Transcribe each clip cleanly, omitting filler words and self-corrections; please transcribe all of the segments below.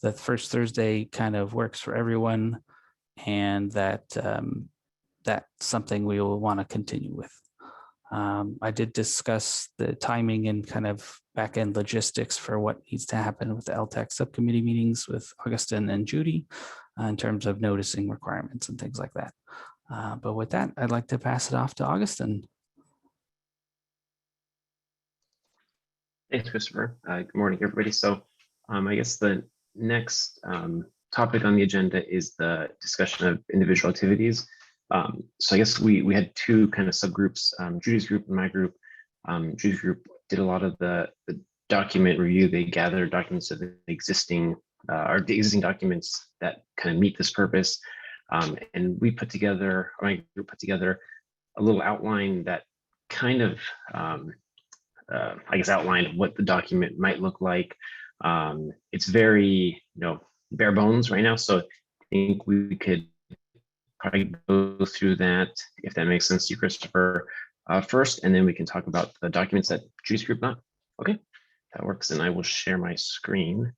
the first Thursday kind of works for everyone, and that that's something we will want to continue with. I did discuss the timing and kind of back-end logistics for what needs to happen with the ELTAC subcommittee meetings with Augustin and Judy in terms of noticing requirements and things like that. But with that, I'd like to pass it off to Augustin. Thanks, Christopher. Good morning, everybody. So I guess the next topic on the agenda is the discussion of individual activities. So I guess we had two kind of subgroups, Judy's group and my group. Judy's group did a lot of the document review. They gathered documents of the existing documents that kind of meet this purpose. And we put together, my group put together a little outline that kind of, I guess, outlined what the document might look like. It's very, bare bones right now. So I think we could probably go through that, if that makes sense to you, Christopher, first, and then we can talk about the documents that Judy's group got. Okay, that works. And I will share my screen.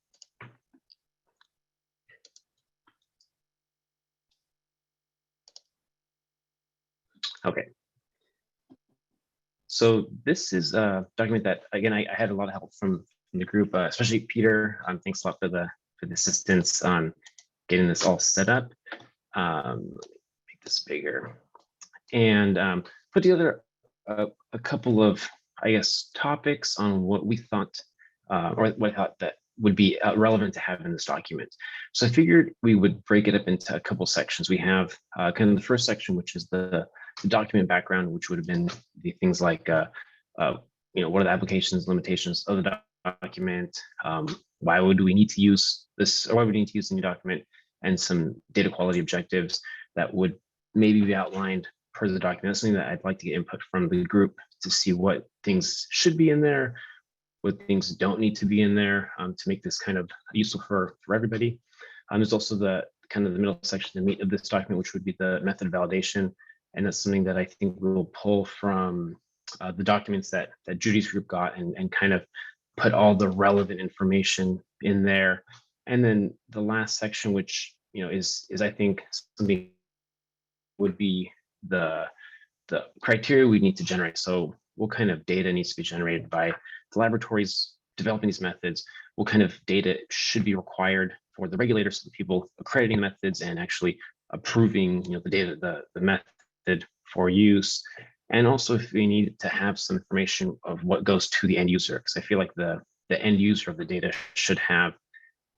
Okay. So this is a document that, again, I had a lot of help from the group, especially Peter. Thanks a lot for the assistance on getting this all set up. Make this bigger and put together a couple of, I guess, topics on what we thought or what I thought that would be relevant to have in this document. So I figured we would break it up into a couple sections. We have kind of the first section, which is the document background, which would have been the things like, what are the applications, limitations of the document? Why would we need to use this, or why would we need to use the new document? And some data quality objectives that would maybe be outlined per the document. That's something that I'd like to get input from the group to see what things should be in there, what things don't need to be in there, to make this kind of useful for everybody. There's also the kind of the middle section, the meat of this document, which would be the method validation. And that's something that I think we'll pull from the documents that Judy's group got and kind of put all the relevant information in there. And then the last section, which is I think something would be the criteria we need to generate. So what kind of data needs to be generated by the laboratories developing these methods? What kind of data should be required for the regulators, the people accrediting methods and actually approving the data, the method for use? And also if we need to have some information of what goes to the end user, because I feel like the end user of the data should have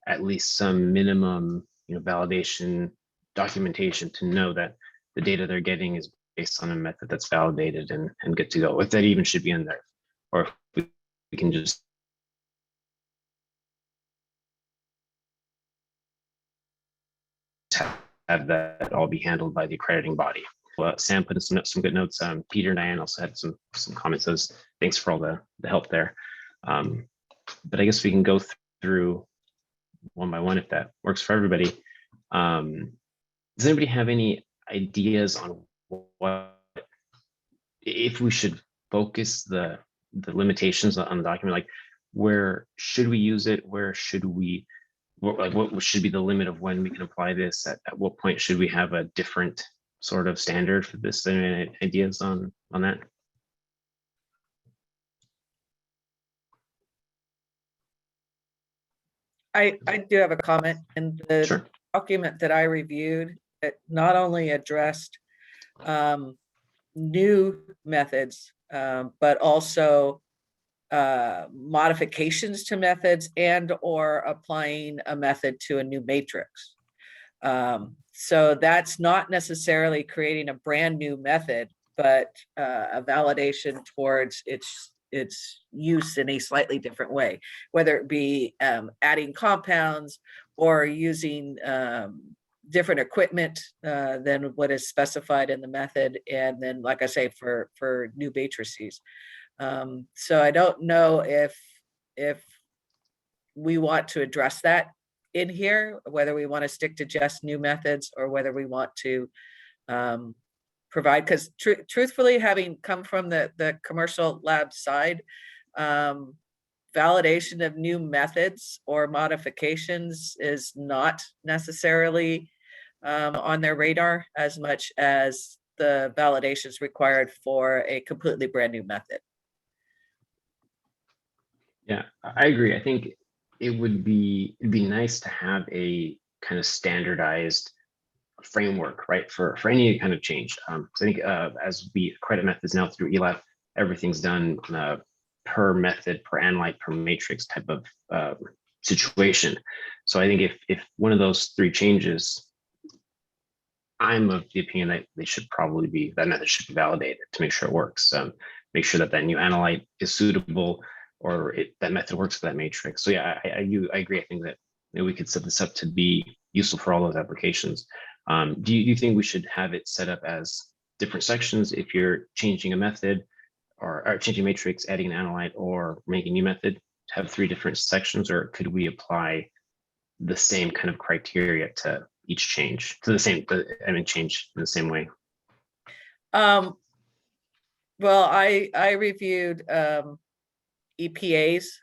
at least some minimum validation documentation to know that the data they're getting is based on a method that's validated and good to go. If that even should be in there, or if we can just have that all be handled by the accrediting body. Well, Sam put in some good notes. Peter and Diane also had some comments. So thanks for all the help there. But I guess we can go through one by one if that works for everybody. Does anybody have any ideas on what, if we should focus the limitations on the document, like where should we use it? Where should we, what should be the limit of when we can apply this? At what point should we have a different sort of standard for this? Any ideas on that? I do have a comment. In the Sure. document that I reviewed, it not only addressed new methods, but also modifications to methods and or applying a method to a new matrix. So that's not necessarily creating a brand new method, but a validation towards its use in a slightly different way, whether it be adding compounds or using different equipment than what is specified in the method. And then, like I say, for new matrices. So I don't know if we want to address that in here, whether we want to stick to just new methods or whether we want to provide, because truthfully, having come from the commercial lab side, validation of new methods or modifications is not necessarily on their radar as much as the validations required for a completely brand new method. Yeah, I agree. I think it'd be nice to have a kind of standardized framework, right, for any kind of change. So I think as we credit methods now through ELAP, everything's done per method, per analyte, per matrix type of situation. So I think if one of those three changes, I'm of the opinion that that method should be validated to make sure it works. Make sure that new analyte is suitable, or that method works for that matrix. So yeah, I agree. I think that we could set this up to be useful for all those applications. Do you think we should have it set up as different sections if you're changing a method or changing matrix, adding an analyte, or making a new method, to have three different sections, or could we apply the same kind of criteria to each change, to the same, change in the same way? Well, I reviewed EPA's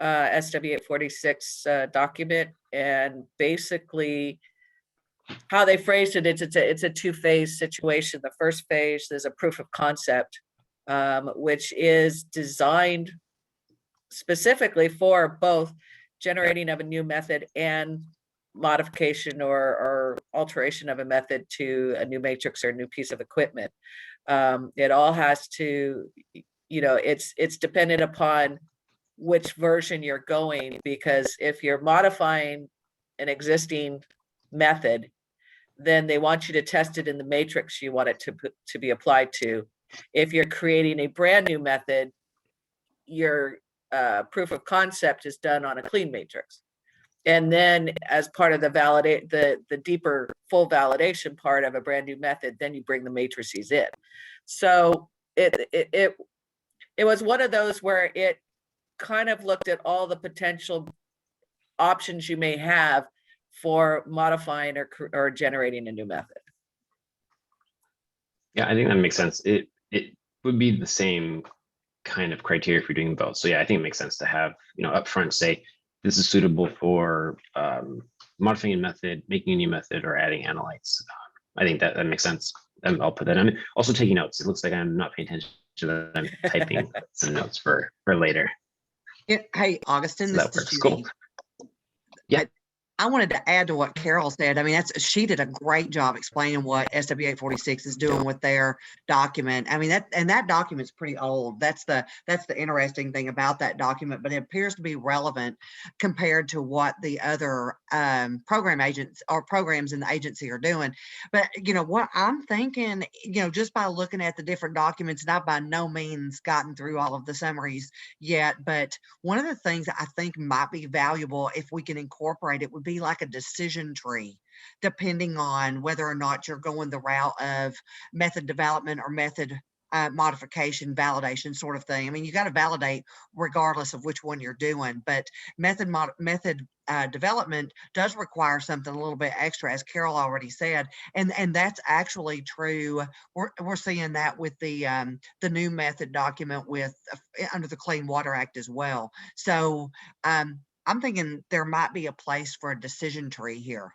SW846 document, and basically how they phrased it, it's a two-phase situation. The first phase, there's a proof of concept, which is designed specifically for both generating of a new method and modification or alteration of a method to a new matrix or a new piece of equipment. It all has to, it's dependent upon which version you're going, because if you're modifying an existing method, then they want you to test it in the matrix you want it to be applied to. If you're creating a brand new method, your proof of concept is done on a clean matrix. And then as part of the deeper full validation part of a brand new method, then you bring the matrices in. So it was one of those where it kind of looked at all the potential options you may have for modifying or generating a new method. Yeah, I think that makes sense. It would be the same kind of criteria for doing both. So yeah, I think it makes sense to have, upfront say, this is suitable for modifying a method, making a new method, or adding analytes. I think that makes sense. I'll put that in. Also taking notes. It looks like I'm not paying attention to that. I'm typing some notes for later. Hey, Augustine, So this that is works. Judy. Cool. Yeah. I wanted to add to what Carol said. I mean, she did a great job explaining what SW846 is doing with their document. I mean, that document's pretty old. That's the interesting thing about that document, but it appears to be relevant compared to what the other program agents or programs in the agency are doing. But what I'm thinking, just by looking at the different documents, and I've by no means gotten through all of the summaries yet, but one of the things that I think might be valuable if we can incorporate it would be like a decision tree, depending on whether or not you're going the route of method development or method modification, validation sort of thing. I mean, you got to validate regardless of which one you're doing, but method development does require something a little bit extra, as Carol already said, and that's actually true. We're seeing that with the new method document with under the Clean Water Act as well. So I'm thinking there might be a place for a decision tree here.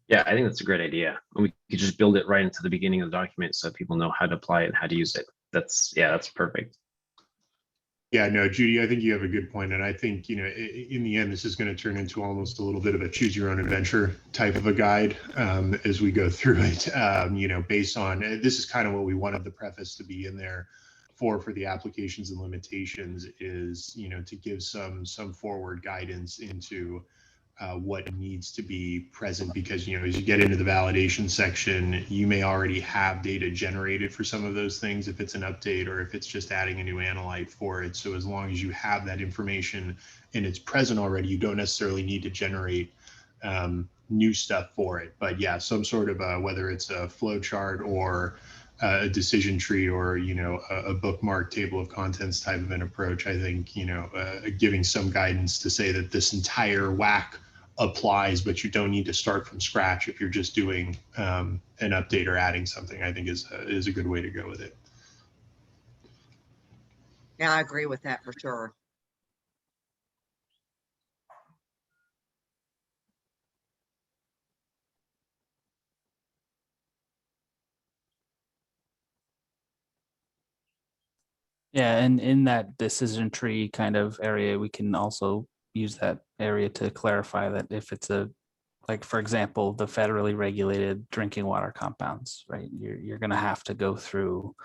Yeah, I think that's a great idea. We could just build it right into the beginning of the document so people know how to apply it and how to use it. That's perfect. Yeah, no, Judy, I think you have a good point. And I think, in the end, this is going to turn into almost a little bit of a choose your own adventure type of a guide as we go through it, based on, this is kind of what we wanted the preface to be in there for the applications and limitations is, to give some forward guidance into what needs to be present, because as you get into the validation section, you may already have data generated for some of those things if it's an update or if it's just adding a new analyte for it. So as long as you have that information and it's present already, you don't necessarily need to generate new stuff for it. But yeah, some sort of whether it's a flow chart or a decision tree or a bookmark table of contents type of an approach, I think giving some guidance to say that this entire WAC applies, but you don't need to start from scratch if you're just doing an update or adding something, I think is a good way to go with it. Yeah, I agree with that for sure. Yeah, and in that decision tree kind of area, we can also use that area to clarify that if it's a, like, for example, the federally regulated drinking water compounds, right? You're gonna have to go through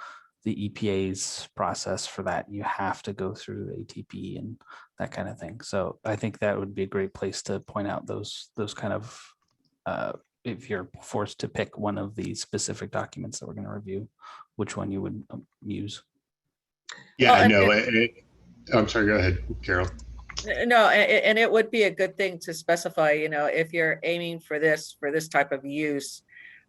the EPA's process for that. You have to go through ATP and that kind of thing. So I think that would be a great place to point out those kind of, if you're forced to pick one of the specific documents that we're gonna review, which one you would use. Yeah, Well, no, I'm sorry, go ahead, Carol. No, and it would be a good thing to specify, if you're aiming for this type of use,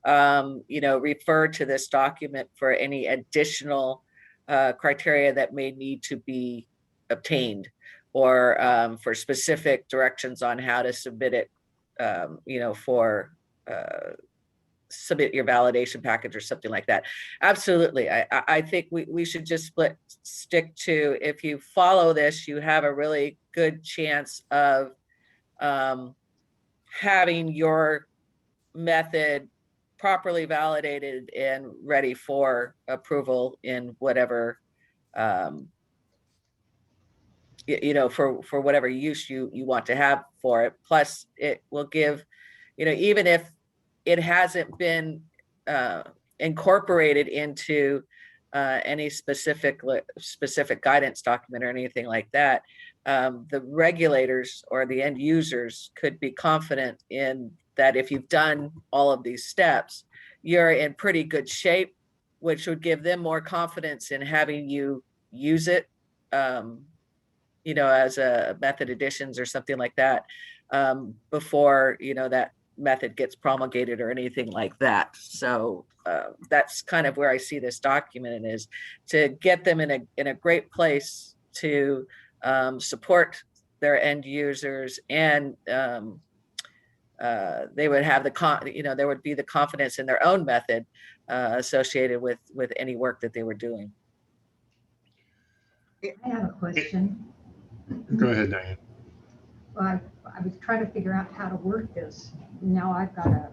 refer to this document for any additional criteria that may need to be obtained, or for specific directions on how to submit it, for submit your validation package or something like that. Absolutely. I think we should just stick to, if you follow this, you have a really good chance of having your method properly validated and ready for approval in whatever, for whatever use you want to have for it. Plus, it will give, even if it hasn't been incorporated into any specific guidance document or anything like that, the regulators or the end users could be confident in that if you've done all of these steps, you're in pretty good shape, which would give them more confidence in having you use it, as a method additions or something like that, before, that method gets promulgated or anything like that. So that's kind of where I see this document, is to get them in a great place to support their end users, and they would have there would be the confidence in their own method associated with any work that they were doing. I have a question. Go ahead, Diane. Well, I was trying to figure out how to work this. Now I've got a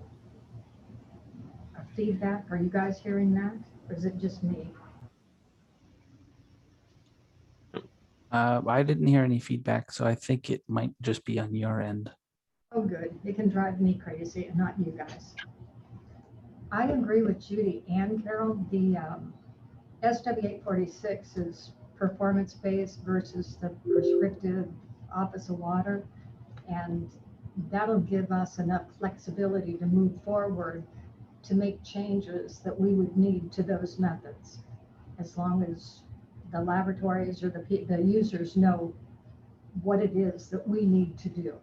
feedback. Are you guys hearing that? Or is it just me? I didn't hear any feedback, so I think it might just be on your end. Oh, good. It can drive me crazy and not you guys. I agree with Judy and Carol. The SW846 is performance-based versus the prescriptive Office of Water. And that'll give us enough flexibility to move forward to make changes that we would need to those methods, as long as the laboratories or the users know what it is that we need to do.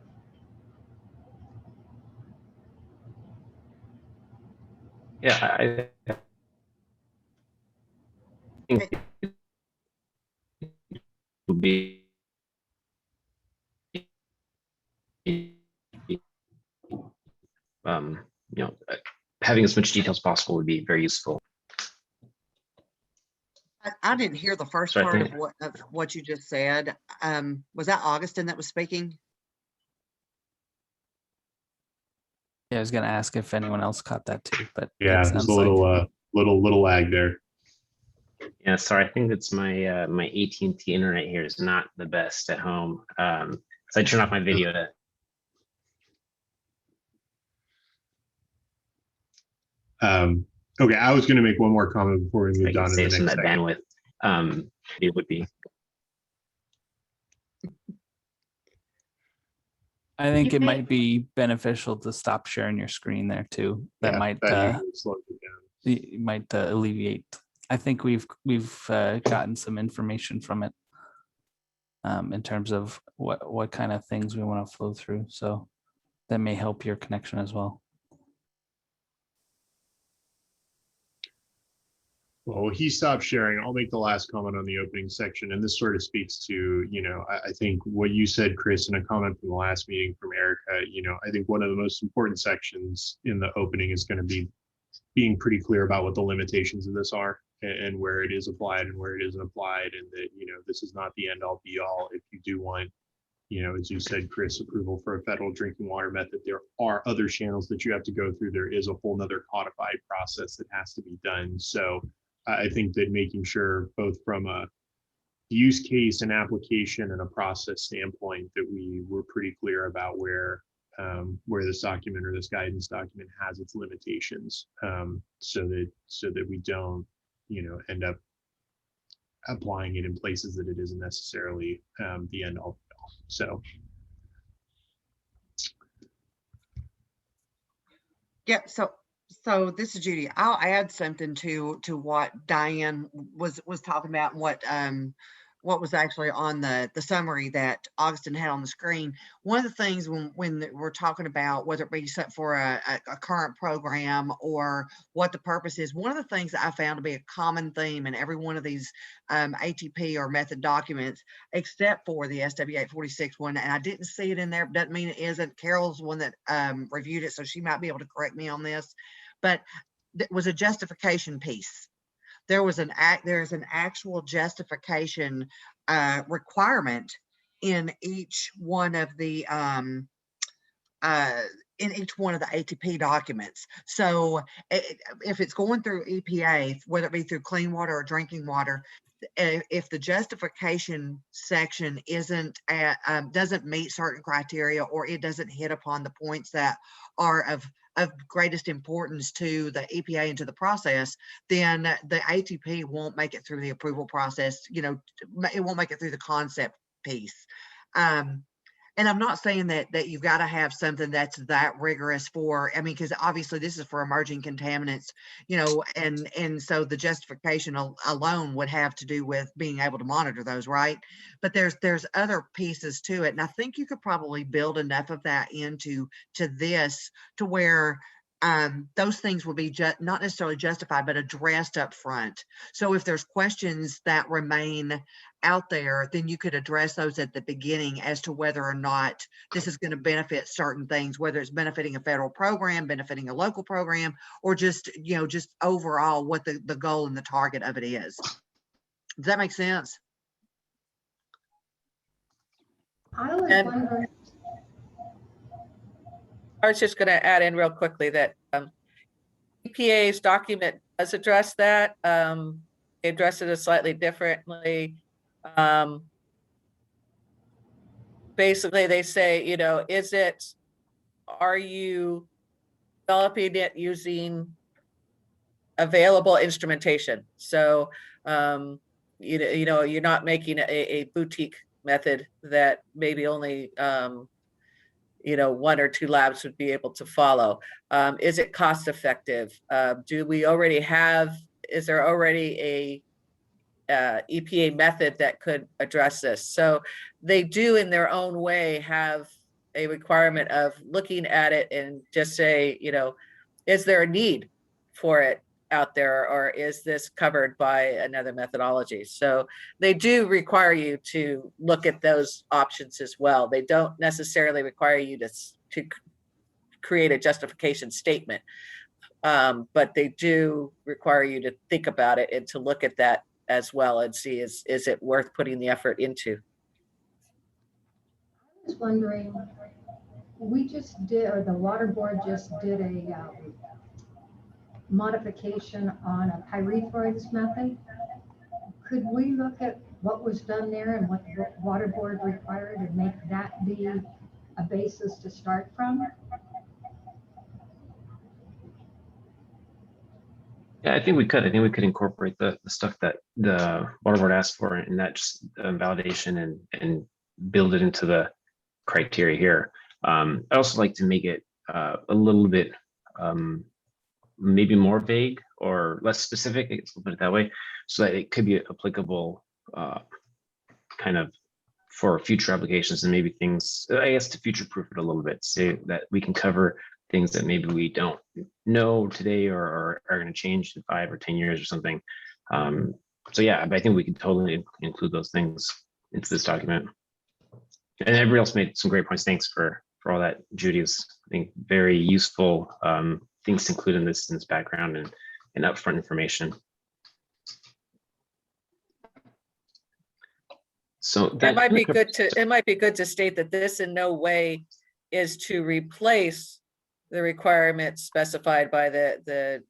Yeah, I think it would be having as much detail as possible would be very useful. I didn't hear the first So I part think- of what you just said. Was that Augustine that was speaking? Yeah, I was gonna ask if anyone else caught that too, but Yeah, it there's sounds a like- little lag there. Yeah, sorry, I think it's my my AT&T internet here is not the best at home. So I turned off my video to. Okay, I was going to make one more comment before we I moved can on to the save some next of that section. bandwidth. It would be. I think You it may- might be beneficial to stop sharing your screen there too. That Yeah, might that usually slows it down. it might alleviate. I think we've gotten some information from it in terms of what kind of things we want to flow through. So that may help your connection as well. Well, he stopped sharing. I'll make the last comment on the opening section, and this sort of speaks to, I think what you said, Chris, in a comment from the last meeting from Erica. I think one of the most important sections in the opening is going to be being pretty clear about what the limitations of this are. and where it is applied and where it isn't applied, and that, you know, this is not the end all be all. If you do want, you know, as you said, Chris, approval for a federal drinking water method, there are other channels that you have to go through. There is a whole nother codified process that has to be done. So I think that making sure, both from a use case and application and a process standpoint, that we were pretty clear about where this document or this guidance document has its limitations, so that we don't, you know, end up applying it in places that it isn't necessarily the end all. So yeah, so this is Judy. I'll add something to what Diane was talking about, and what was actually on the summary that Augustin had on the screen. One of the things when we're talking about whether it be set for a current program or what the purpose is, one of the things that I found to be a common theme in every one of these ATP or method documents, except for the SW 846 one, and I didn't see it in there, doesn't mean it isn't. Carol's the one that reviewed it, so she might be able to correct me on this, but it was a justification piece. There's an actual justification requirement in each one of the ATP documents. So if it's going through EPA, whether it be through clean water or drinking water, if the justification section doesn't meet certain criteria, or it doesn't hit upon the points that are of greatest importance to the EPA and to the process, then the ATP won't make it through the approval process. You know, it won't make it through the concept piece. And I'm not saying that you've got to have something that's that rigorous for, I mean, because obviously this is for emerging contaminants, you know, and so the justification alone would have to do with being able to monitor those, right? But there's other pieces to it, and I think you could probably build enough of that into this to where those things will be not necessarily justified, but addressed up front. So if there's questions that remain out there, then you could address those at the beginning as to whether or not this is going to benefit certain things, whether it's benefiting a federal program, benefiting a local program, or just, you know, just overall what the goal and the target of it is. Does that make sense? I was And- wondering, I was just going to add in real quickly that EPA's document does address that. They address it slightly differently. Basically, they say, you know, are you developing it using available instrumentation? So, you know, you're not making a boutique method that maybe only you know, 1 or 2 labs would be able to follow. Is it cost effective? Do we already have, is there already a EPA method that could address this? So they do in their own way have a requirement of looking at it and just say, you know, is there a need for it out there, or is this covered by another methodology? So they do require you to look at those options as well. They don't necessarily require you to create a justification statement, but they do require you to think about it and to look at that as well and see, is it worth putting the effort into? I was wondering, we just did, or the water board just did a modification on a pyrethroids method. Could we look at what was done there and what the water board required and make that be a basis to start from? Yeah, I think we could. I think we could incorporate the stuff that the water board asked for, and that just validation and build it into the criteria here. I also like to make it a little bit maybe more vague or less specific, I guess we'll put it that way, so that it could be applicable kind of for future applications, and maybe things, I guess, to future proof it a little bit, so that we can cover things that maybe we don't know today or are going to change in 5 or 10 years or something. So yeah, I think we can totally include those things into this document. And everybody else made some great points. Thanks for all that, Judy. Is, I think, very useful things to include in this background and upfront information. So It that might kinda be good covers- to, it might be good to state that this in no way is to replace the requirements specified by the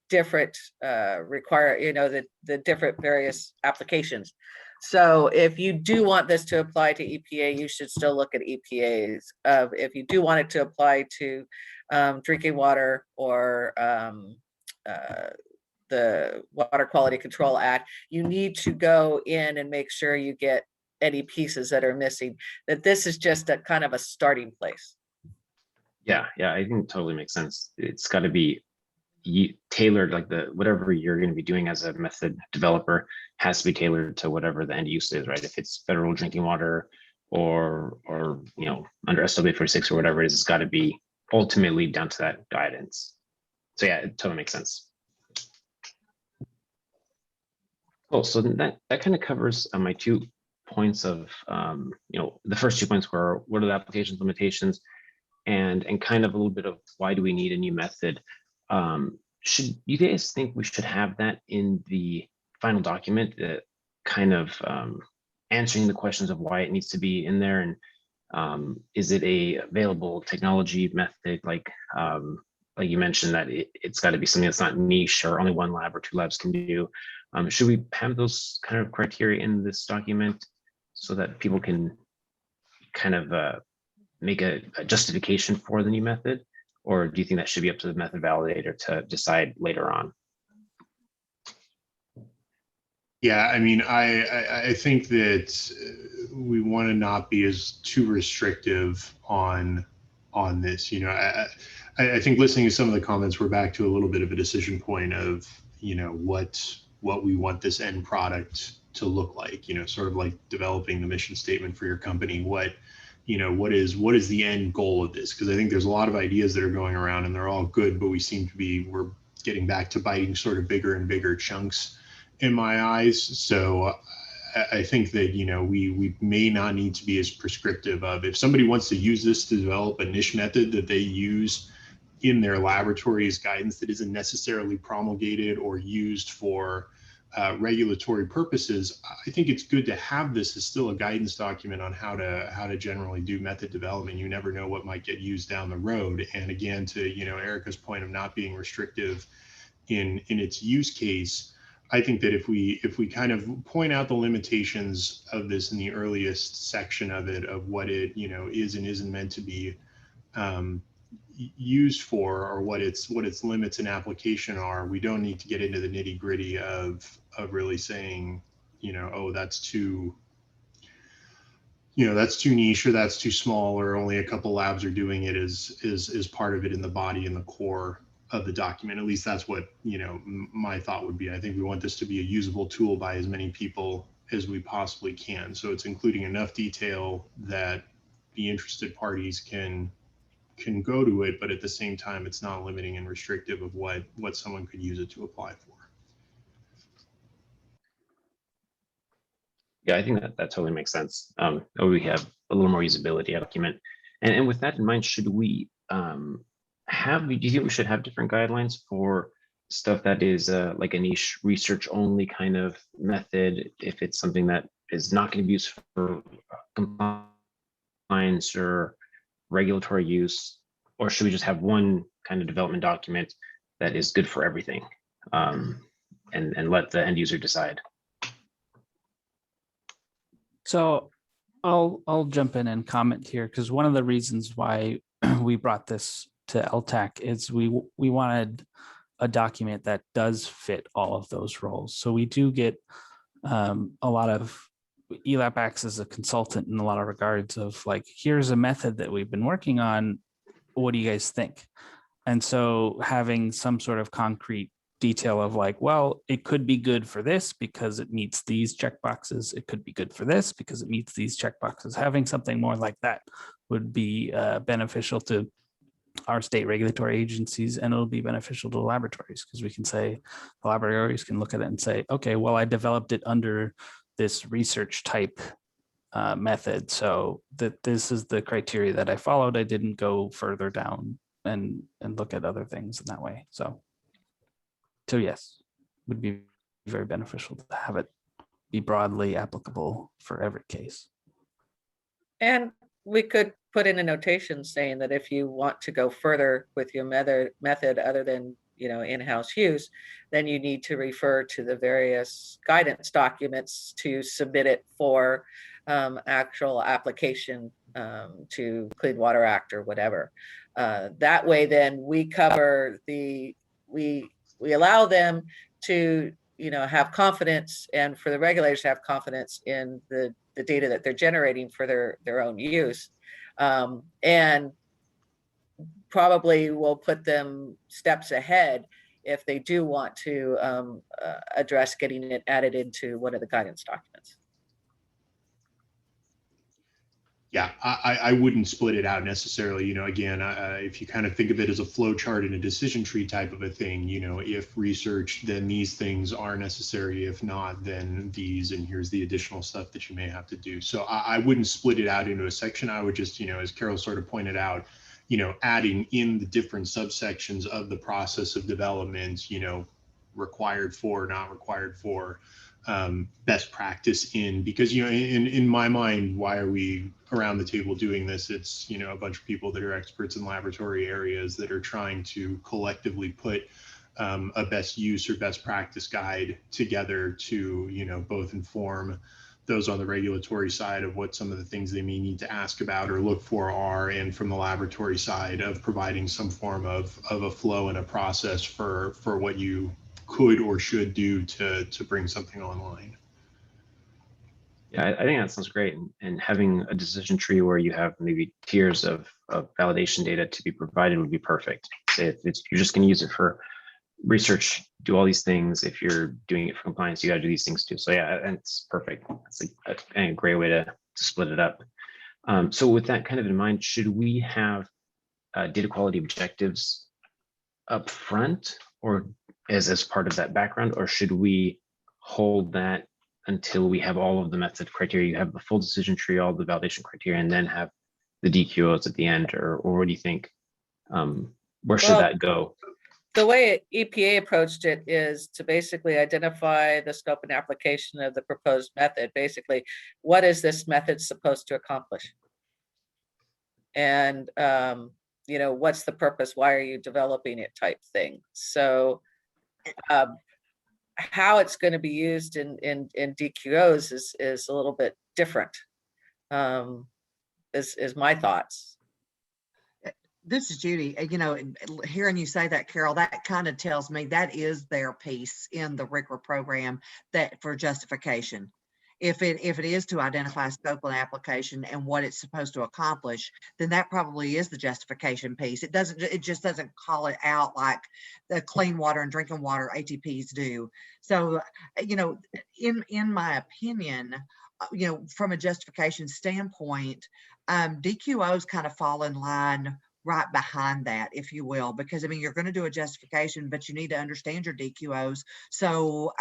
different the different various applications. So if you do want this to apply to EPA, you should still look at EPA's. If you do want it to apply to drinking water or the Water Quality Control Act, you need to go in and make sure you get any pieces that are missing, that this is just a kind of a starting place. Yeah, I think it totally makes sense. It's got to be tailored, like whatever you're going to be doing as a method developer has to be tailored to whatever the end use is, right? If it's federal drinking water or under SW46 or whatever it is, it's got to be ultimately down to that guidance. So yeah, it totally makes sense. Cool. So that kind of covers my 2 points of the first 2 points were what are the applications limitations, and kind of a little bit of why do we need a new method. Should you guys think we should have that in the final document, that kind of answering the questions of why it needs to be in there, and is it a available technology method, like you mentioned that it's got to be something that's not niche or only 1 lab or 2 labs can do. Should we have those kind of criteria in this document so that people can kind of make a justification for the new method? Or do you think that should be up to the method validator to decide later on? Yeah, I mean, I think that we want to not be as too restrictive on this. I think listening to some of the comments, we're back to a little bit of a decision point of what we want this end product to look like. Sort of like developing the mission statement for your company. What is the end goal of this? Because I think there's a lot of ideas that are going around and they're all good, but we're getting back to biting sort of bigger and bigger chunks in my eyes. So I think that, we may not need to be as prescriptive of, if somebody wants to use this to develop a niche method that they use in their laboratory as guidance that isn't necessarily promulgated or used for regulatory purposes, I think it's good to have this as still a guidance document on how to generally do method development. You never know what might get used down the road. And again, to Erica's point of not being restrictive in its use case, I think that if we kind of point out the limitations of this in the earliest section of it, of what it is and isn't meant to be used for, or what its limits and application are, we don't need to get into the nitty gritty of really saying, oh, that's too niche, or that's too small, or only a couple labs are doing it, is part of it in the body and the core of the document. At least that's what my thought would be. I think we want this to be a usable tool by as many people as we possibly can. So it's including enough detail that the interested parties can go to it, but at the same time, it's not limiting and restrictive of what someone could use it to apply for. Yeah, I think that totally makes sense. We have a little more usability document. And with that in mind, should we do you think we should have different guidelines for stuff that is like a niche research only kind of method, if it's something that is not going to be used for compliance or regulatory use, or should we just have one kind of development document that is good for everything, and let the end user decide? So I'll jump in and comment here, because one of the reasons why we brought this to ELTAC is we wanted a document that does fit all of those roles. So we do get a lot of, ELAP acts as a consultant in a lot of regards of like, here's a method that we've been working on. What do you guys think? And so having some sort of concrete detail of like, well, it could be good for this because it meets these checkboxes. It could be good for this because it meets these checkboxes. Having something more like that would be beneficial to our state regulatory agencies, and it'll be beneficial to the laboratories, because we can say, the laboratories can look at it and say, okay, well, I developed it under this research type method, so that this is the criteria that I followed. I didn't go further down and look at other things in that way. So yes, would be very beneficial to have it be broadly applicable for every case. And we could put in a notation saying that if you want to go further with your method other than, in-house use, then you need to refer to the various guidance documents to submit it for actual application to Clean Water Act or whatever. That way, then we cover we allow them to, have confidence, and for the regulators to have confidence in the data that they're generating for their own use. And probably will put them steps ahead if they do want to address getting it added into one of the guidance documents. Yeah, I wouldn't split it out necessarily. Again, if you kind of think of it as a flow chart and a decision tree type of a thing, if researched, then these things are necessary. If not, then these, and here's the additional stuff that you may have to do. So I wouldn't split it out into a section. I would just, as Carol sort of pointed out, adding in the different subsections of the process of development, required for, not required for, best practice in, because in my mind, why are we around the table doing this? It's a bunch of people that are experts in laboratory areas that are trying to collectively put a best use or best practice guide together to both inform those on the regulatory side of what some of the things they may need to ask about or look for are, and from the laboratory side of providing some form of a flow and a process for what you could or should do to bring something online. Yeah, I think that sounds great. And having a decision tree where you have maybe tiers of validation data to be provided would be perfect. Say if you're just going to use it for research, do all these things. If you're doing it for compliance, you got to do these things too. So yeah, and it's perfect. It's a great way to split it up. So with that kind of in mind, should we have data quality objectives up front or as part of that background, or should we hold that until we have all of the method criteria? You have the full decision tree, all the validation criteria, and then have the DQOs at the end, or what do you think? Where should that go? The way EPA approached it is to basically identify the scope and application of the proposed method. Basically, what is this method supposed to accomplish? And what's the purpose? Why are you developing it? Type thing. So how it's going to be used in DQOs is a little bit different. Is my thoughts. This is Judy. Hearing you say that, Carol, that kind of tells me that is their piece in the RCRA program, that for justification. If it is to identify scope and application and what it's supposed to accomplish, then that probably is the justification piece. It just doesn't call it out like the clean water and drinking water ATPs do. So, in my opinion, from a justification standpoint, DQOs kind of fall in line right behind that, if you will, because you're going to do a justification, but you need to understand your DQOs. So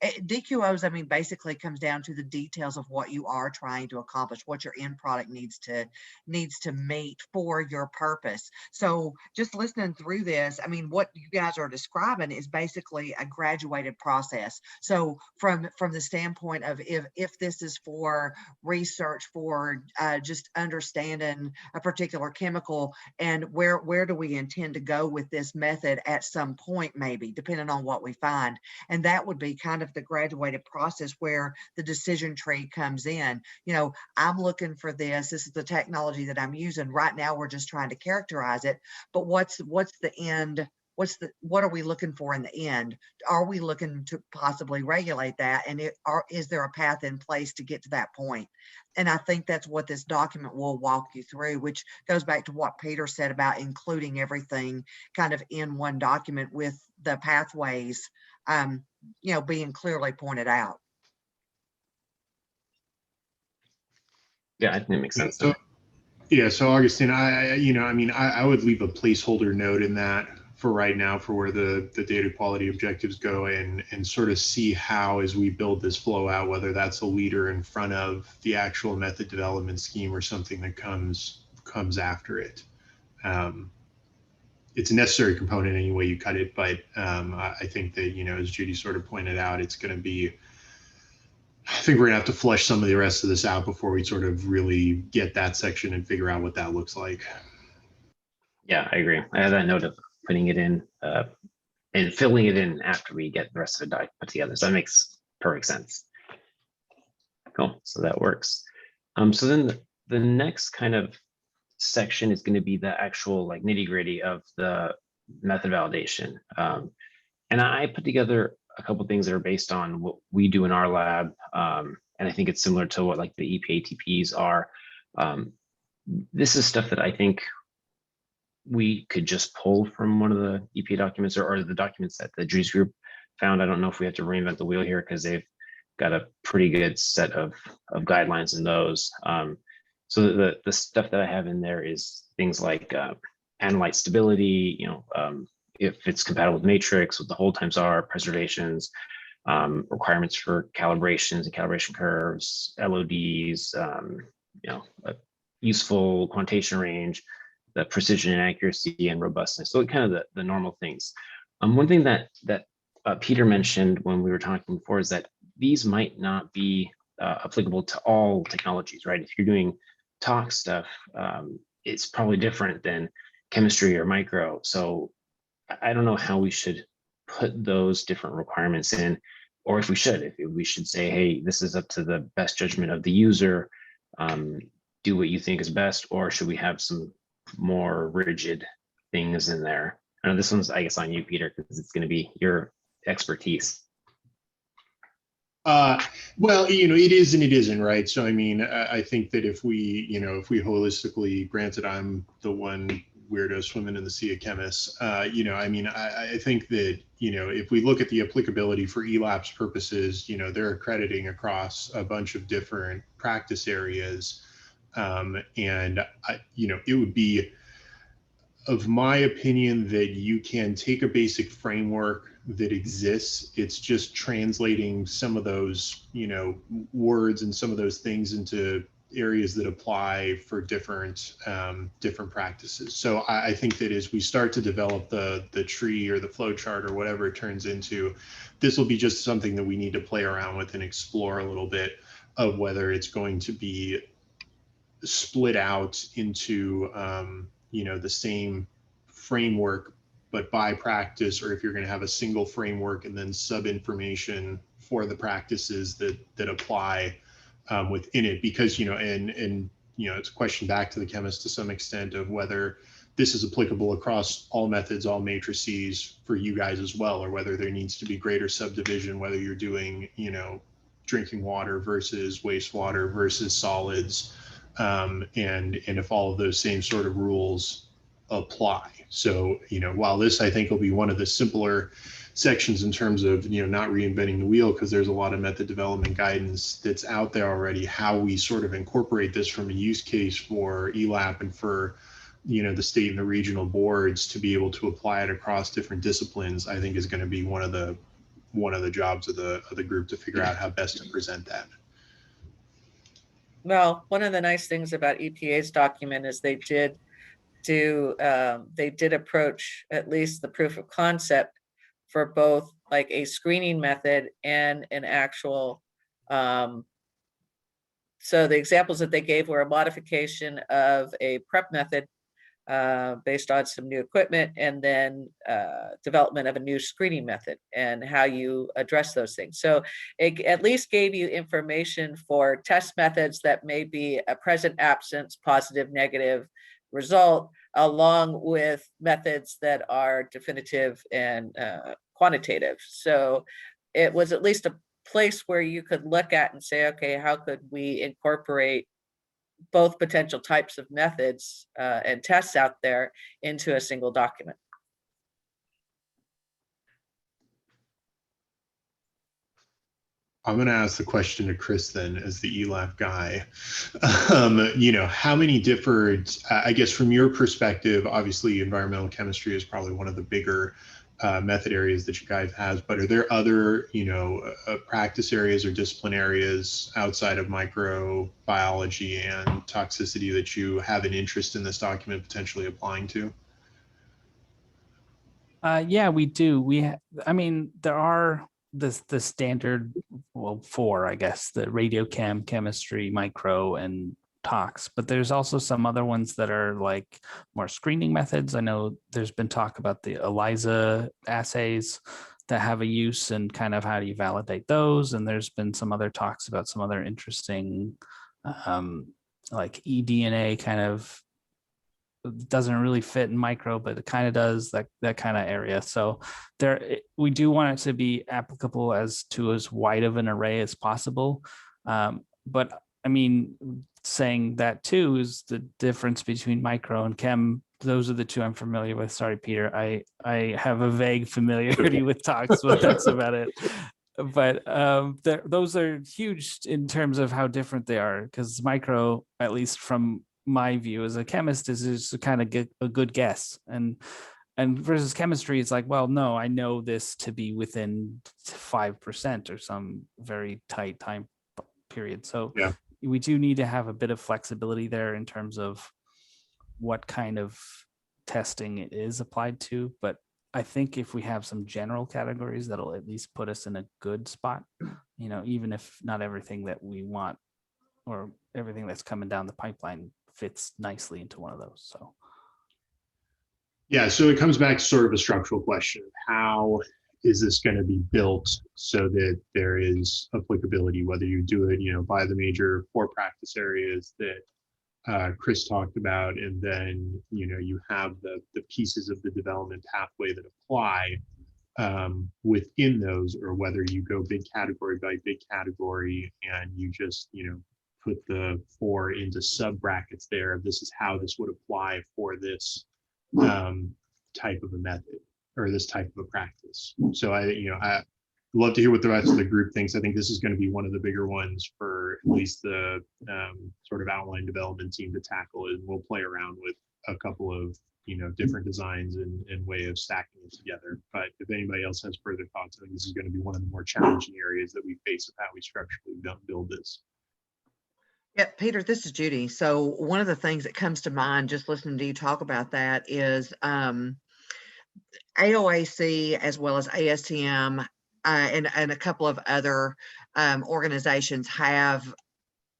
DQOs, basically comes down to the details of what you are trying to accomplish, what your end product needs to meet for your purpose. So just listening through this, what you guys are describing is basically a graduated process. So from the standpoint of if this is for research, for just understanding a particular chemical, and where do we intend to go with this method at some point, maybe depending on what we find, and that would be kind of the graduated process where the decision tree comes in. I'm looking for this is the technology that I'm using right now. We're just trying to characterize it, but what's the end? What are we looking for in the end? Are we looking to possibly regulate that? And is there a path in place to get to that point? And I think that's what this document will walk you through, which goes back to what Peter said about including everything kind of in one document with the pathways, being clearly pointed out. Yeah, I think it makes sense. So Augustine, I would leave a placeholder note in that for right now for where the data quality objectives go, and sort of see how, as we build this flow out, whether that's a leader in front of the actual method development scheme or something that comes after it. It's a necessary component any way you cut it, but I think that, as Judy sort of pointed out, it's going to be I think we're gonna have to flesh some of the rest of this out before we sort of really get that section and figure out what that looks like. Yeah, I agree. I have that note of putting it in and filling it in after we get the rest of the doc put together. So that makes perfect sense. Cool. So that works. So then the next kind of section is going to be the actual like nitty gritty of the method validation. And I put together a couple things that are based on what we do in our lab. And I think it's similar to what like the EPA TPs are. This is stuff that I think we could just pull from one of the EPA documents or the documents that the Dries group found. I don't know if we have to reinvent the wheel here because they've got a pretty good set of guidelines in those. So the stuff that I have in there is things like analyte stability, if it's compatible with matrix, what the hold times are, preservations, requirements for calibrations and calibration curves, LODs, a useful quantitation range, the precision and accuracy and robustness. So kind of the normal things. One thing that Peter mentioned when we were talking before is that these might not be applicable to all technologies, right? If you're doing talk stuff, it's probably different than chemistry or micro. So I don't know how we should put those different requirements in, or if we should say, hey, this is up to the best judgment of the user, do what you think is best, or should we have some more rigid things in there? I know this one's, I guess, on you, Peter, because it's going to be your expertise. Well, it is and it isn't, right? So, I mean, I think that if we holistically, granted, I'm the one weirdo swimming in the sea of chemists, I think that, if we look at the applicability for ELAP's purposes, they're accrediting across a bunch of different practice areas. It would be of my opinion that you can take a basic framework that exists. It's just translating some of those, words and some of those things into areas that apply for different practices. So I think that as we start to develop the tree or the flow chart or whatever it turns into, this will be just something that we need to play around with and explore a little bit of whether it's going to be split out into the same framework but by practice, or if you're going to have a single framework and then sub information for the practices that apply within it, because it's a question back to the chemist to some extent of whether this is applicable across all methods, all matrices for you guys as well, or whether there needs to be greater subdivision, whether you're doing drinking water versus wastewater versus solids, and if all of those same sort of rules apply. So, while this, I think, will be one of the simpler sections in terms of, not reinventing the wheel, because there's a lot of method development guidance that's out there already, how we sort of incorporate this from a use case for ELAP and for, the state and the regional boards to be able to apply it across different disciplines, I think is going to be one of the jobs of the group to figure out how best to present that. Well, one of the nice things about EPA's document is they did approach at least the proof of concept for both like a screening method and an actual, so the examples that they gave were a modification of a prep method based on some new equipment, and then development of a new screening method and how you address those things. So it at least gave you information for test methods that may be a present absence, positive, negative result, along with methods that are definitive and quantitative. So it was at least a place where you could look at and say, okay, how could we incorporate both potential types of methods and tests out there into a single document? I'm going to ask the question to Chris then, as the ELAP guy. How many different, I guess from your perspective, obviously environmental chemistry is probably one of the bigger method areas that you guys have, but are there other, practice areas or discipline areas outside of microbiology and toxicity that you have an interest in this document potentially applying to? Yeah, we do. There are the standard, well, four, I guess, the radiochem, chemistry, micro, and tox, but there's also some other ones that are like more screening methods. I know there's been talk about the ELISA assays that have a use, and kind of how do you validate those. And there's been some other talks about some other interesting like eDNA kind of doesn't really fit in micro, but it kind of does, that kind of area. So we do want it to be applicable as wide of an array as possible. But I mean, saying that too is the difference between micro and chem. Those are the two I'm familiar with. Sorry, Peter. I have a vague familiarity with tox, but that's about it. But those are huge in terms of how different they are, because micro, at least from my view as a chemist, is just kind of get a good guess, and versus chemistry, it's like, well, no, I know this to be within 5% or some very tight time period. So Yeah. we do need to have a bit of flexibility there in terms of what kind of testing it is applied to. But I think if we have some general categories, that'll at least put us in a good spot, even if not everything that we want or everything that's coming down the pipeline fits nicely into one of those. So Yeah, so it comes back to sort of a structural question of how is this going to be built so that there is applicability, whether you do it, by the major 4 practice areas that Chris talked about, and then, you have the pieces of the development pathway that apply within those, or whether you go big category by big category and you just, put the 4 into sub brackets there. This is how this would apply for this type of a method or this type of a practice. So I love to hear what the rest of the group thinks. I think this is going to be one of the bigger ones for at least the sort of outline development team to tackle, and we'll play around with a couple of different designs and way of stacking it together. But if anybody else has further thoughts, I think this is going to be one of the more challenging areas that we face of how we structurally build this. Yeah, Peter, this is Judy. So one of the things that comes to mind just listening to you talk about that is AOAC, as well as ASTM and a couple of other organizations have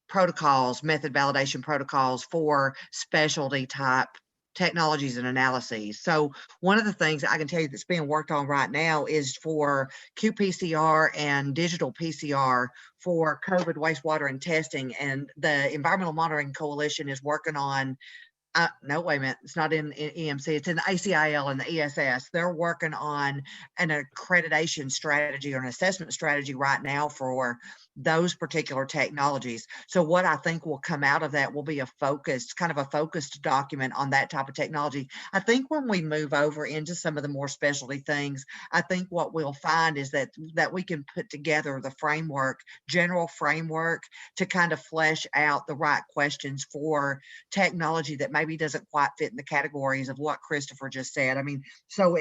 protocols, method validation protocols for specialty type technologies and analyses. So one of the things I can tell you that's being worked on right now is for qPCR and digital PCR for COVID wastewater and testing. And the Environmental Monitoring Coalition is working on no, wait a minute. It's not in EMC. It's in the ACIL and the ESS. They're working on an accreditation strategy or an assessment strategy right now for those particular technologies. So what I think will come out of that will be a focused document on that type of technology. I think when we move over into some of the more specialty things, I think what we'll find is that we can put together the general framework to kind of flesh out the right questions for technology that maybe doesn't quite fit in the categories of what Christopher just said. I mean, so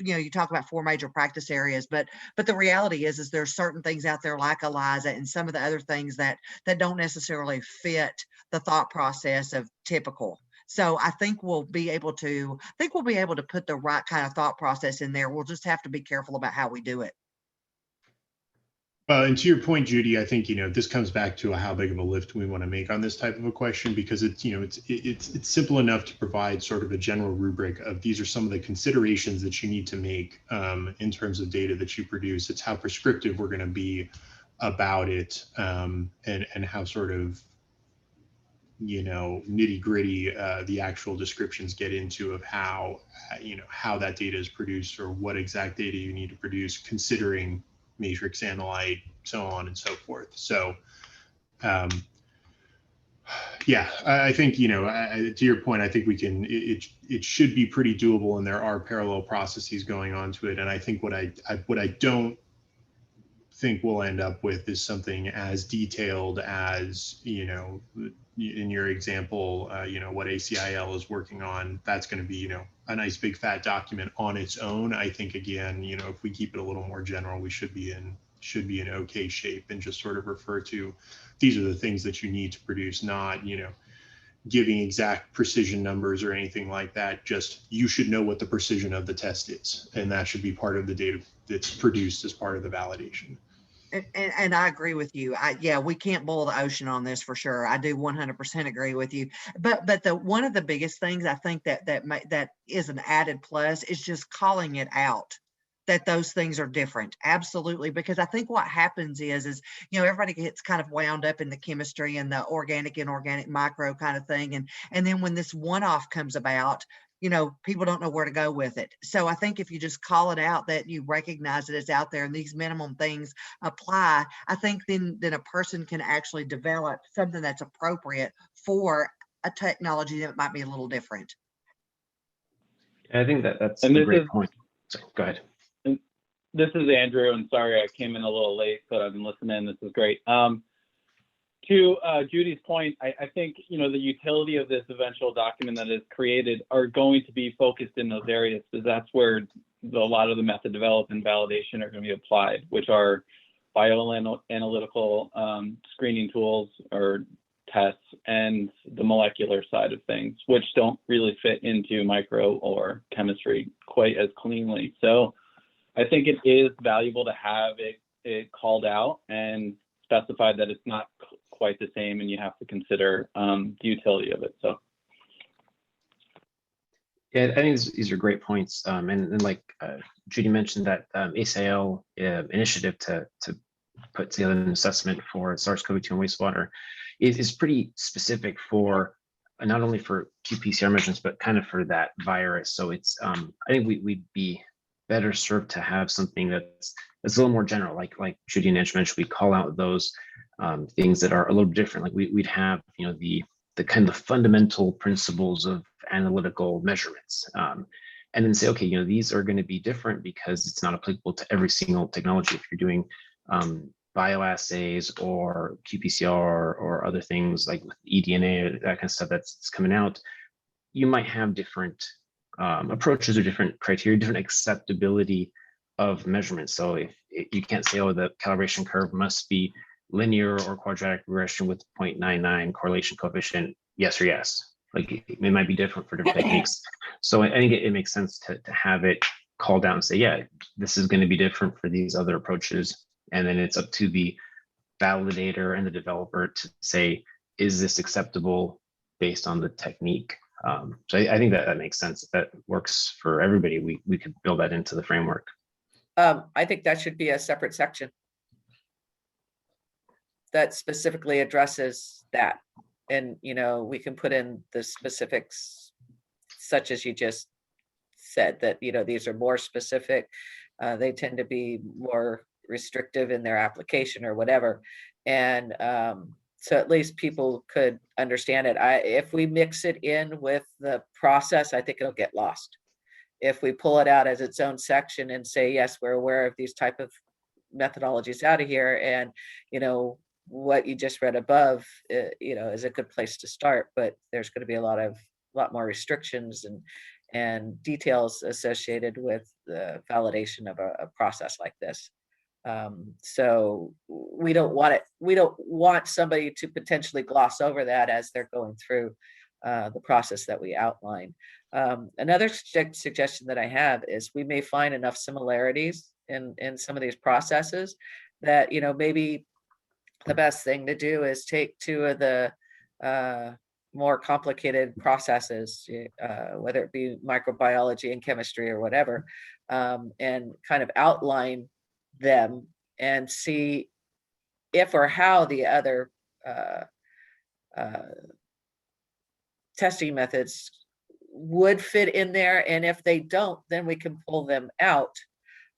you talk about 4 major practice areas, but the reality is there's certain things out there like ELISA and some of the other things that don't necessarily fit the thought process of typical. So I think we'll be able to put the right kind of thought process in there. We'll just have to be careful about how we do it. And to your point, Judy, I think, this comes back to how big of a lift we want to make on this type of a question, because it's simple enough to provide sort of a general rubric of these are some of the considerations that you need to make in terms of data that you produce. It's how prescriptive we're going to be about it, and how sort of, nitty gritty the actual descriptions get into of how that data is produced, or what exact data you need to produce, considering matrix analyte, so on and so forth. So yeah, I think, to your point, I think we can, it should be pretty doable, and there are parallel processes going on to it. And I think what I don't think we'll end up with is something as detailed as, in your example, what ACIL is working on. That's going to be, a nice big fat document on its own. I think, again, if we keep it a little more general, we should be in okay shape, and just sort of refer to these are the things that you need to produce, not, giving exact precision numbers or anything like that. Just you should know what the precision of the test is, and that should be part of the data that's produced as part of the validation. And I agree with you. Yeah, we can't boil the ocean on this for sure. I do 100% agree with you. But the one of the biggest things I think that is an added plus is just calling it out, that those things are different. Absolutely. Because I think what happens is, you know, everybody gets kind of wound up in the chemistry and the organic, inorganic, micro kind of thing. And then when this one-off comes about, you know, people don't know where to go with it. So I think if you just call it out, that you recognize that it's out there and these minimum things apply, I think then a person can actually develop something that's appropriate for a technology that might be a little different. I think that's And a this great is- point. So go ahead. This is Andrew, and sorry I came in a little late, but I've been listening. This is great. To Judy's point, I think, you know, the utility of this eventual document that is created are going to be focused in those areas, because that's where a lot of the method development and validation are going to be applied, which are bioanalytical screening tools or tests, and the molecular side of things, which don't really fit into micro or chemistry quite as cleanly. So I think it is valuable to have it called out and specified that it's not quite the same, and you have to consider the utility of it. So Yeah, I think these are great points. And like Judy mentioned, that ASIL initiative to put together an assessment for SARS-CoV-2 and wastewater is pretty specific for not only for qPCR measurements, but kind of for that virus. So it's I think we'd be better served to have something that's a little more general, like Judy and Edge mentioned. We call out those things that are a little different. Like we'd have, you know, the kind of fundamental principles of analytical measurements, and then say, okay, you know, these are going to be different because it's not applicable to every single technology. If you're doing bioassays or qPCR or other things like eDNA, that kind of stuff that's coming out, you might have different approaches or different criteria, different acceptability of measurements. So if you can't say, oh, the calibration curve must be linear or quadratic regression with 0.99 correlation coefficient, yes or yes. Like it might be different for different techniques. So I think it makes sense to have it called out and say, yeah, this is going to be different for these other approaches. And then it's up to the validator and the developer to say, is this acceptable based on the technique? So I think that makes sense. If that works for everybody, we could build that into the framework. I think that should be a separate section that specifically addresses that. And, you know, we can put in the specifics, such as you just said, that, you know, these are more specific. They tend to be more restrictive in their application or whatever. And so at least people could understand it. If we mix it in with the process, I think it'll get lost. If we pull it out as its own section and say, yes, we're aware of these type of methodologies out of here, and, you know, what you just read above, you know, is a good place to start, but there's going to be a lot more restrictions and details associated with the validation of a process like this. So we don't want somebody to potentially gloss over that as they're going through the process that we outline. Another suggestion that I have is we may find enough similarities in some of these processes that, you know, maybe the best thing to do is take two of the more complicated processes, whether it be microbiology and chemistry or whatever, and kind of outline them and see if or how the other testing methods would fit in there. And if they don't, then we can pull them out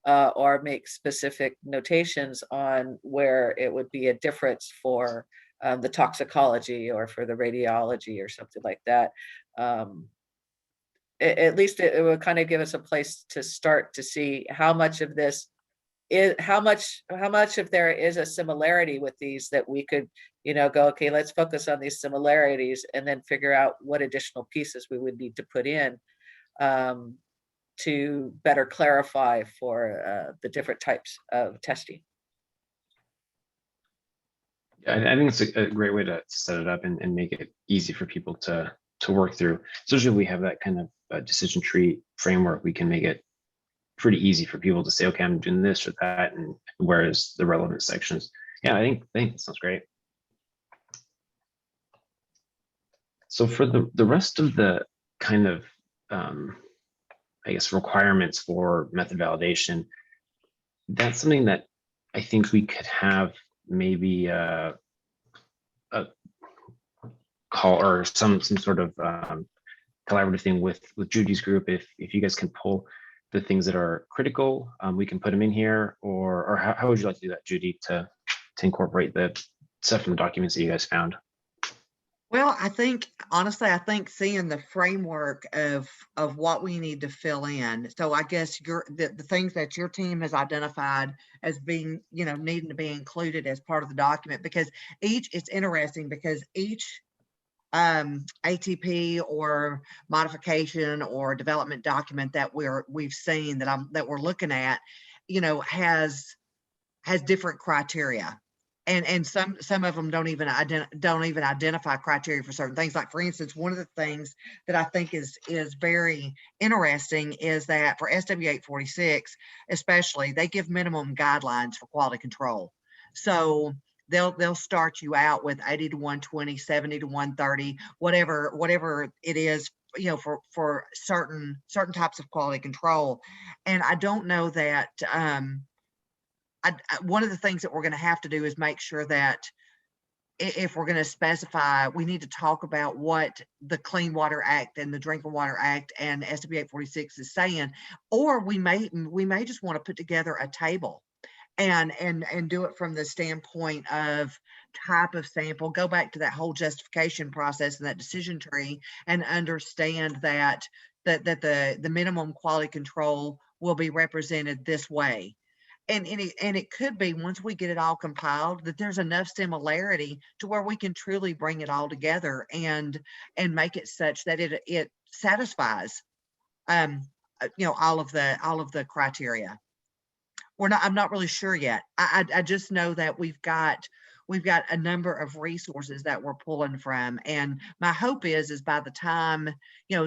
or make specific notations on where it would be a difference for the toxicology or for the radiology or something like that. At least it would kind of give us a place to start to see how much of this is, how much if there is a similarity with these, that we could, you know, go, okay, let's focus on these similarities and then figure out what additional pieces we would need to put in to better clarify for the different types of testing. I think it's a great way to set it up and make it easy for people to work through. Especially if we have that kind of decision tree framework, we can make it pretty easy for people to say, okay, I'm doing this or that, and whereas the relevant sections. Yeah, I think that sounds great. So for the rest of the kind of, I guess, requirements for method validation, that's something that I think we could have maybe a call or some sort of collaborative thing with Judy's group. If you guys can pull the things that are critical, we can put them in here, or how would you like to do that, Judy, to incorporate the stuff from the documents that you guys found? Well, I think, honestly, I think seeing the framework of what we need to fill in. So I guess the things that your team has identified as being, needing to be included as part of the document, because it's interesting because each ATP or modification or development document that we've seen that we're looking at, has different criteria. And some of them don't even identify criteria for certain things. Like, for instance, one of the things that I think is very interesting is that for SW 846, especially, they give minimum guidelines for quality control. So they'll start you out with 80 to 120, 70 to 130, whatever it is, for certain types of quality control. And I don't know that. One of the things that we're going to have to do is make sure that if we're going to specify, we need to talk about what the Clean Water Act and the Drinking Water Act and SB 846 is saying, or we may just want to put together a table and do it from the standpoint of type of sample, go back to that whole justification process and that decision tree, and understand that the minimum quality control will be represented this way. And it could be, once we get it all compiled, that there's enough similarity to where we can truly bring it all together and make it such that it satisfies all of the criteria. I'm not really sure yet. I just know that we've got a number of resources that we're pulling from, and my hope is by the time,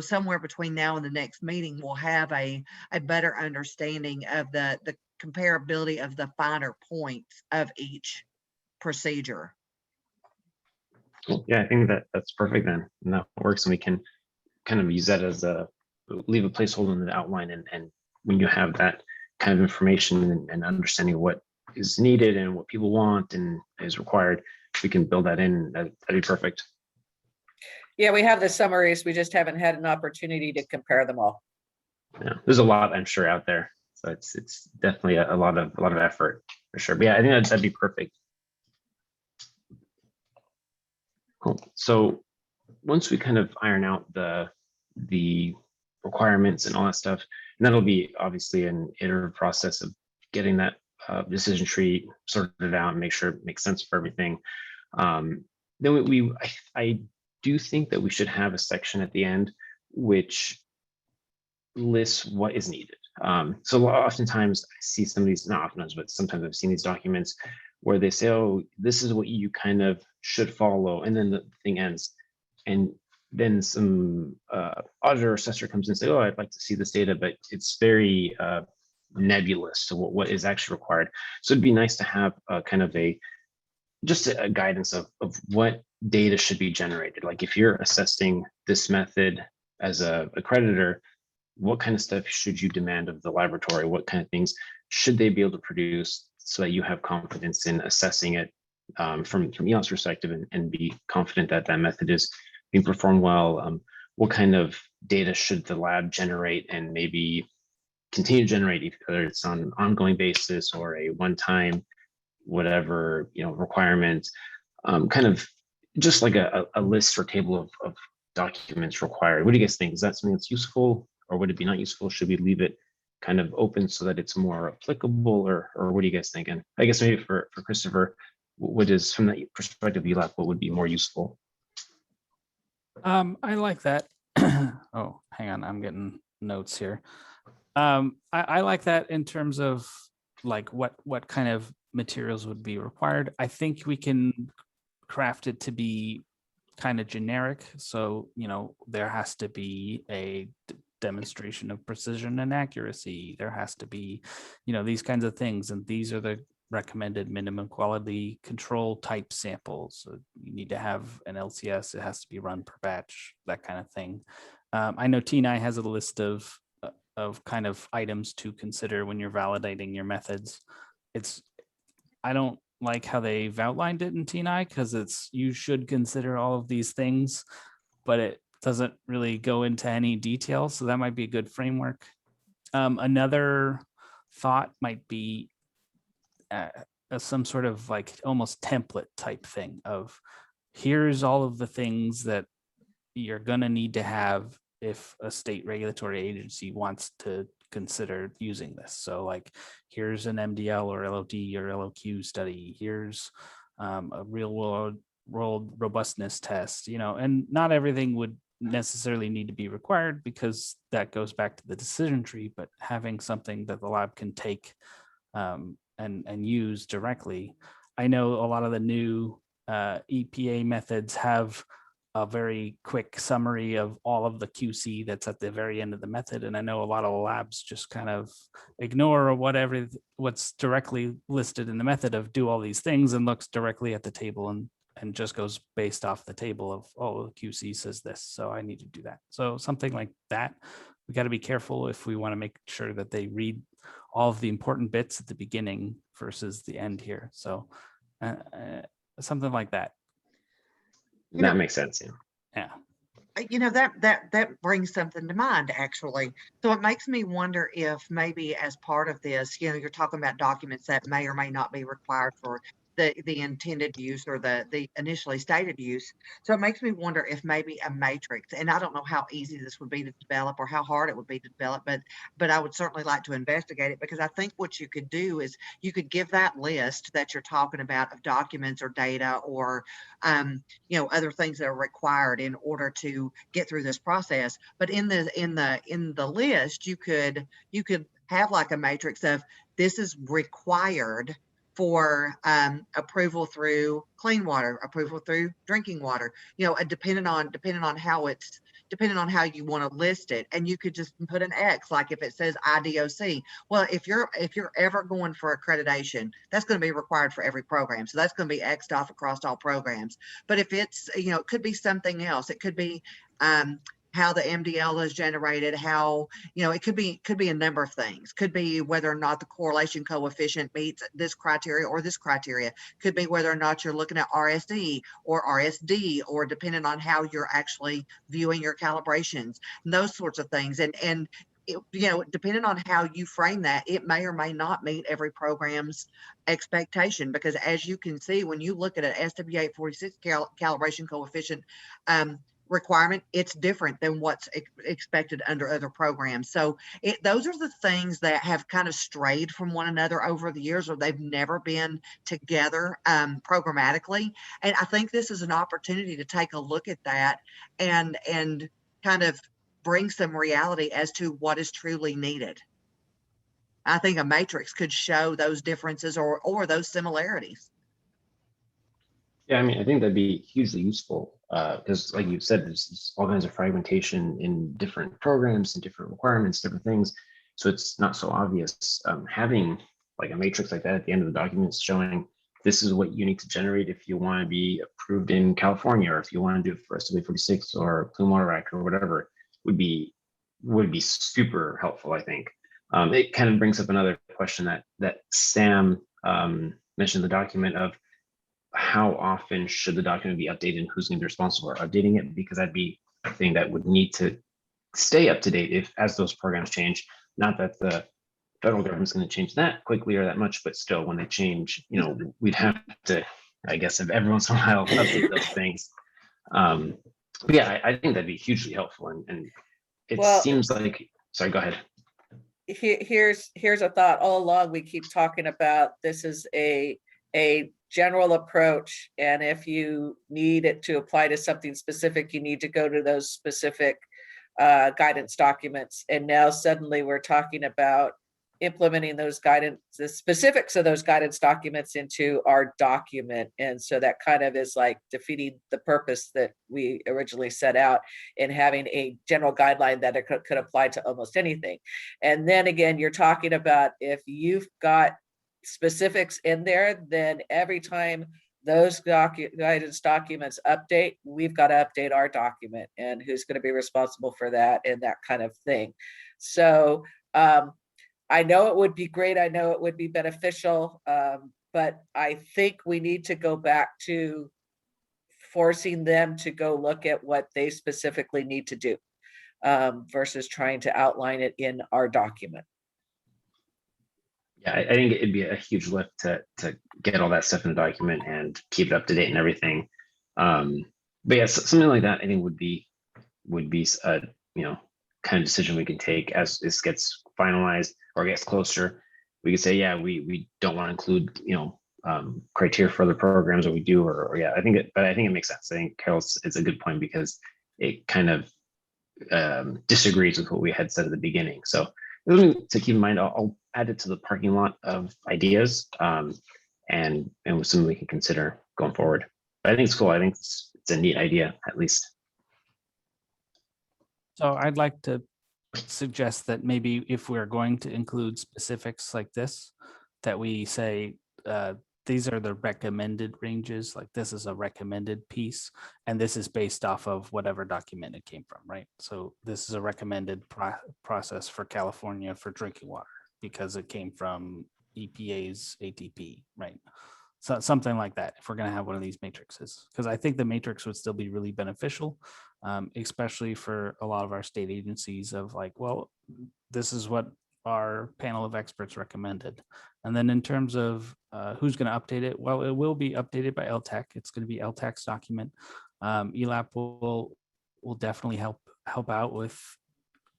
somewhere between now and the next meeting, we'll have a better understanding of the comparability of the finer points of each procedure. Cool. Yeah, I think that's perfect then, and that works, and we can kind of use that as leave a placeholder in the outline, and when you have that kind of information and understanding of what is needed and what people want and is required, we can build that in. That'd be perfect. Yeah, we have the summaries. We just haven't had an opportunity to compare them all. Yeah, there's a lot, I'm sure, out there. So it's definitely a lot of effort for sure. But yeah, I think that'd be perfect. Cool. So once we kind of iron out the requirements and all that stuff, and that'll be obviously an iterative process of getting that decision tree sorted out and make sure it makes sense for everything. Then I do think that we should have a section at the end which lists what is needed. So oftentimes I see some of these, not oftentimes, but sometimes I've seen these documents where they say, oh, this is what you kind of should follow, and then the thing ends. And then some auditor or assessor comes in and say, oh, I'd like to see this data, but it's very nebulous to what is actually required. So it'd be nice to have kind of just a guidance of what data should be generated. Like if you're assessing this method as a accreditor, what kind of stuff should you demand of the laboratory? What kind of things should they be able to produce so that you have confidence in assessing it from ELTAC's perspective and be confident that that method is being performed well? What kind of data should the lab generate and maybe continue to generate, whether it's on an ongoing basis or a one-time whatever requirement? Kind of just like a list or table of documents required. What do you guys think? Is that something that's useful, or would it be not useful? Should we leave it kind of open so that it's more applicable, or what do you guys think? And I guess maybe for Christopher, what is, from that perspective, ELAC, what would be more useful? I like that. Oh, hang on, I'm getting notes here. I like that in terms of like what kind of materials would be required. I think we can crafted to be kind of generic. So, there has to be a demonstration of precision and accuracy. There has to be, these kinds of things. And these are the recommended minimum quality control type samples. So you need to have an LCS. It has to be run per batch, that kind of thing. I know TNI has a list of kind of items to consider when you're validating your methods. I don't like how they've outlined it in TNI because you should consider all of these things, but it doesn't really go into any detail. So that might be a good framework. Another thought might be some sort of like almost template type thing of here's all of the things that you're going to need to have if a state regulatory agency wants to consider using this. So like, here's an MDL or LOD or LOQ study. Here's a real world robustness test, and not everything would necessarily need to be required because that goes back to the decision tree, but having something that the lab can take and use directly. I know a lot of the new EPA methods have a very quick summary of all of the QC that's at the very end of the method. And I know a lot of labs just kind of ignore what's directly listed in the method of do all these things and looks directly at the table and just goes based off the table of, oh, the QC says this, so I need to do that. So something like that, we got to be careful if we want to make sure that they read all of the important bits at the beginning versus the end here. So something like that. That makes sense. Yeah. That brings something to mind, actually. So it makes me wonder if maybe as part of this, you're talking about documents that may or may not be required for the intended use or the initially stated use. So it makes me wonder if maybe a matrix, and I don't know how easy this would be to develop or how hard it would be to develop, but I would certainly like to investigate it, because I think what you could do is you could give that list that you're talking about of documents or data or other things that are required in order to get through this process. But in the list, you could have like a matrix of this is required for approval through clean water, approval through drinking water, depending on how you want to list it. And you could just put an X, like if it says IDOC. Well, if you're ever going for accreditation, that's going to be required for every program. So that's going to be X'd off across all programs. But if it's, it could be something else. It could be how the MDL is generated, how, it could be a number of things. Could be whether or not the correlation coefficient meets this criteria or this criteria. Could be whether or not you're looking at RSD or RSD, or depending on how you're actually viewing your calibrations, and those sorts of things. And depending on how you frame that, it may or may not meet every program's expectation, because as you can see, when you look at an SW846 calibration coefficient requirement, it's different than what's expected under other programs. So those are the things that have kind of strayed from one another over the years, or they've never been together programmatically. And I think this is an opportunity to take a look at that and kind of bring some reality as to what is truly needed. I think a matrix could show those differences or those similarities. Yeah, I think that'd be hugely useful because, like you said, there's all kinds of fragmentation in different programs and different requirements, different things. So it's not so obvious. Having like a matrix like that at the end of the documents showing this is what you need to generate if you want to be approved in California, or if you want to do it for SW46 or Clean Water Act or whatever, would be super helpful, I think. It kind of brings up another question that Sam mentioned in the document of how often should the document be updated and who's going to be responsible for updating it, because that'd be a thing that would need to stay up to date as those programs change. Not that the federal government's going to change that quickly or that much, but still when they change, we'd have to, I guess, if every once in a while update those things. But yeah, I think that'd be hugely helpful. And it seems like, sorry, go ahead. Here's a thought. All along, we keep talking about this is a general approach, and if you need it to apply to something specific, you need to go to those specific guidance documents. And now suddenly we're talking about implementing those guidance, the specifics of those guidance documents into our document. And so that kind of is like defeating the purpose that we originally set out in having a general guideline that it could apply to almost anything. And then again, you're talking about if you've got specifics in there, then every time those guidance documents update, we've got to update our document, and who's going to be responsible for that and that kind of thing. So I know it would be great. I know it would be beneficial, but I think we need to go back to forcing them to go look at what they specifically need to do versus trying to outline it in our document. Yeah, I think it'd be a huge lift to get all that stuff in the document and keep it up to date and everything. But yeah, something like that I think would be a kind of decision we can take as this gets finalized or gets closer. We could say, yeah, we don't want to include criteria for other programs, or we do, or yeah, I think it makes sense. I think Carol's, it's a good point because it kind of disagrees with what we had said at the beginning. So to keep in mind, I'll add it to the parking lot of ideas, and something we can consider going forward. But I think it's cool. I think it's a neat idea, at least. So I'd like to suggest that maybe if we're going to include specifics like this, that we say these are the recommended ranges, like this is a recommended piece, and this is based off of whatever document it came from, right? So this is a recommended process for California for drinking water because it came from EPA's ATP, right? So something like that, if we're going to have one of these matrices, because I think the matrix would still be really beneficial, especially for a lot of our state agencies of like, well, this is what our panel of experts recommended. And then in terms of who's going to update it, well, it will be updated by ELTAC. It's going to be ELTAC's document. ELAP will definitely help out with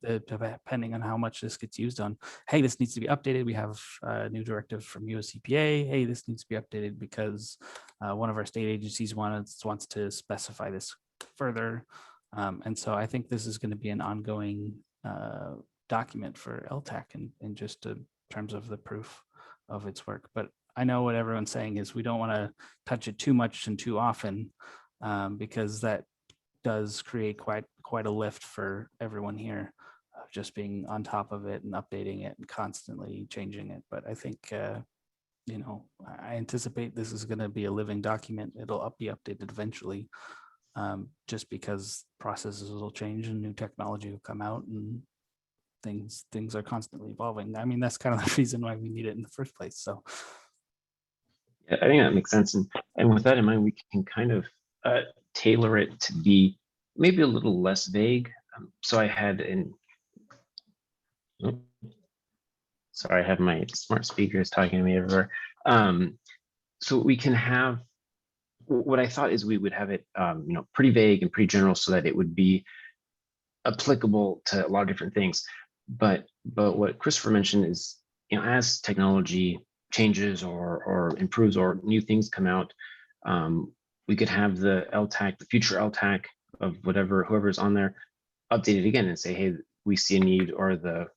depending on how much this gets used on. Hey, this needs to be updated. We have a new directive from US EPA. Hey, this needs to be updated because one of our state agencies wants to specify this further. And so I think this is going to be an ongoing document for ELTAC in just in terms of the proof of its work. But I know what everyone's saying is we don't want to touch it too much and too often because that does create quite a lift for everyone here of just being on top of it and updating it and constantly changing it. But I think I anticipate this is going to be a living document. It'll be updated eventually, just because processes will change and new technology will come out and things are constantly evolving. I mean, that's kind of the reason why we need it in the first place. So yeah, I think that makes sense. And with that in mind, we can kind of tailor it to be maybe a little less vague. So I had sorry, I have my smart speakers talking to me everywhere. So we can have, what I thought is we would have it, pretty vague and pretty general so that it would be applicable to a lot of different things. But what Christopher mentioned is, as technology changes or improves or new things come out, we could have the ELTAC, the future ELTAC of whoever's on there, update it again and say, hey, we see a need, or the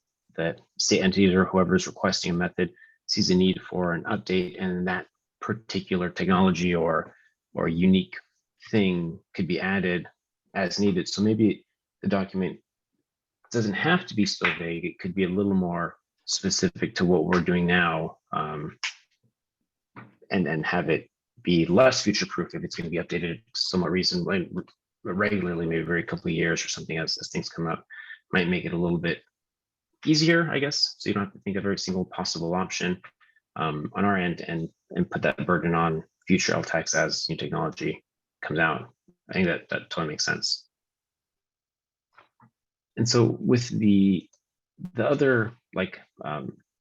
state entities or whoever's requesting a method sees a need for an update, and that particular technology or unique thing could be added as needed. So maybe the document doesn't have to be so vague. It could be a little more specific to what we're doing now, and have it be less future-proof if it's going to be updated somewhat recently, regularly, maybe every couple of years or something as things come up. Might make it a little bit easier, I guess, so you don't have to think of every single possible option on our end and put that burden on future ELTACs as new technology comes out. I think that totally makes sense. And so with the other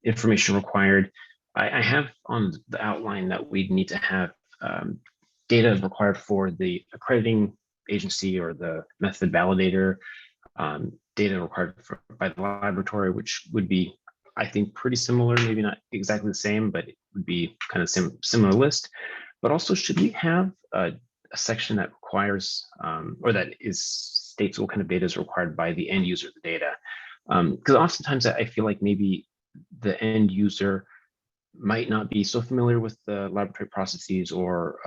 information required, I have on the outline that we need to have data required for the accrediting agency or the method validator, data required by the laboratory, which would be, I think, pretty similar, maybe not exactly the same, but it would be kind of similar list. But also, should we have a section that requires, or that states what kind of data is required by the end user of the data? Because oftentimes I feel like maybe the end user might not be so familiar with the laboratory processes or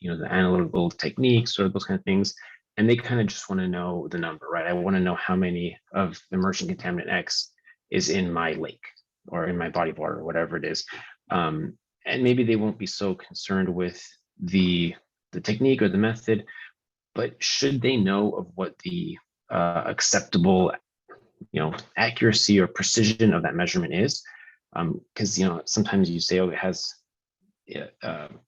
the analytical techniques or those kind of things, and they kind of just want to know the number, right? I want to know how many of emerging contaminant X is in my lake or in my body of water or whatever it is. And maybe they won't be so concerned with the technique or the method, but should they know of what the acceptable accuracy or precision of that measurement is? Because sometimes you say, oh, it has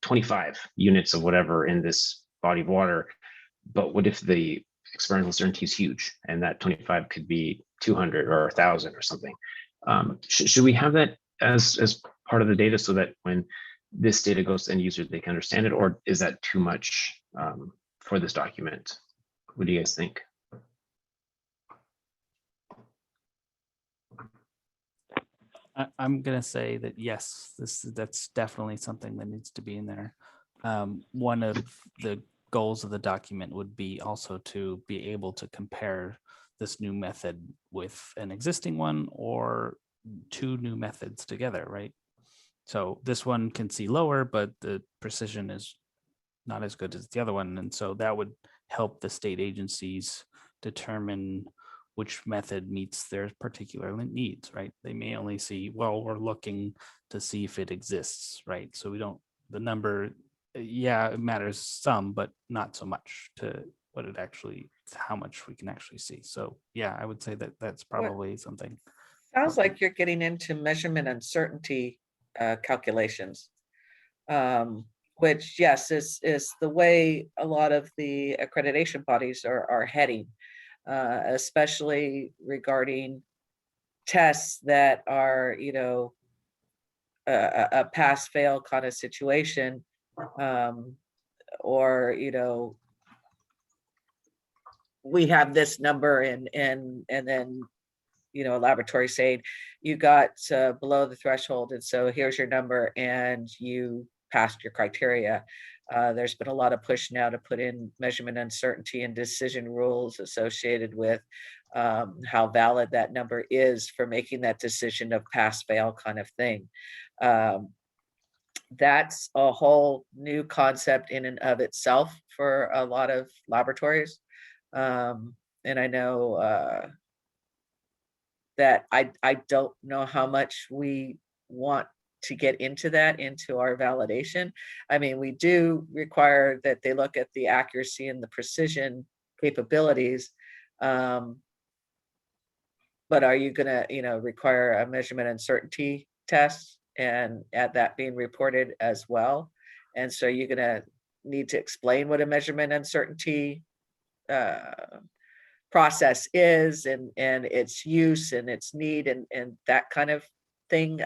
25 units of whatever in this body of water, but what if the experimental certainty is huge and that 25 could be 200 or 1,000 or something? Should we have that as part of the data so that when this data goes to end users, they can understand it, or is that too much for this document? What do you guys think? I'm gonna say that yes, that's definitely something that needs to be in there. One of the goals of the document would be also to be able to compare this new method with an existing one or two new methods together, right? So this one can see lower, but the precision is not as good as the other one. And so that would help the state agencies determine which method meets their particular needs, right? They may only see, well, we're looking to see if it exists, right? So we don't, the number, yeah, it matters some, but not so much to what it actually, how much we can actually see. So yeah, I would say that that's probably something. Sounds like you're getting into measurement uncertainty calculations, which yes, is the way a lot of the accreditation bodies are heading, especially regarding tests that are, a pass-fail kind of situation, or we have this number and then a laboratory saying you got below the threshold, and so here's your number and you passed your criteria. There's been a lot of push now to put in measurement uncertainty and decision rules associated with how valid that number is for making that decision of pass fail kind of thing. That's a whole new concept in and of itself for a lot of laboratories. And I know that I don't know how much we want to get into that into our validation. I mean, we do require that they look at the accuracy and the precision capabilities. But are you gonna, require a measurement uncertainty test and at that being reported as well? And so you're gonna need to explain what a measurement uncertainty process is and its use and its need and that kind of thing.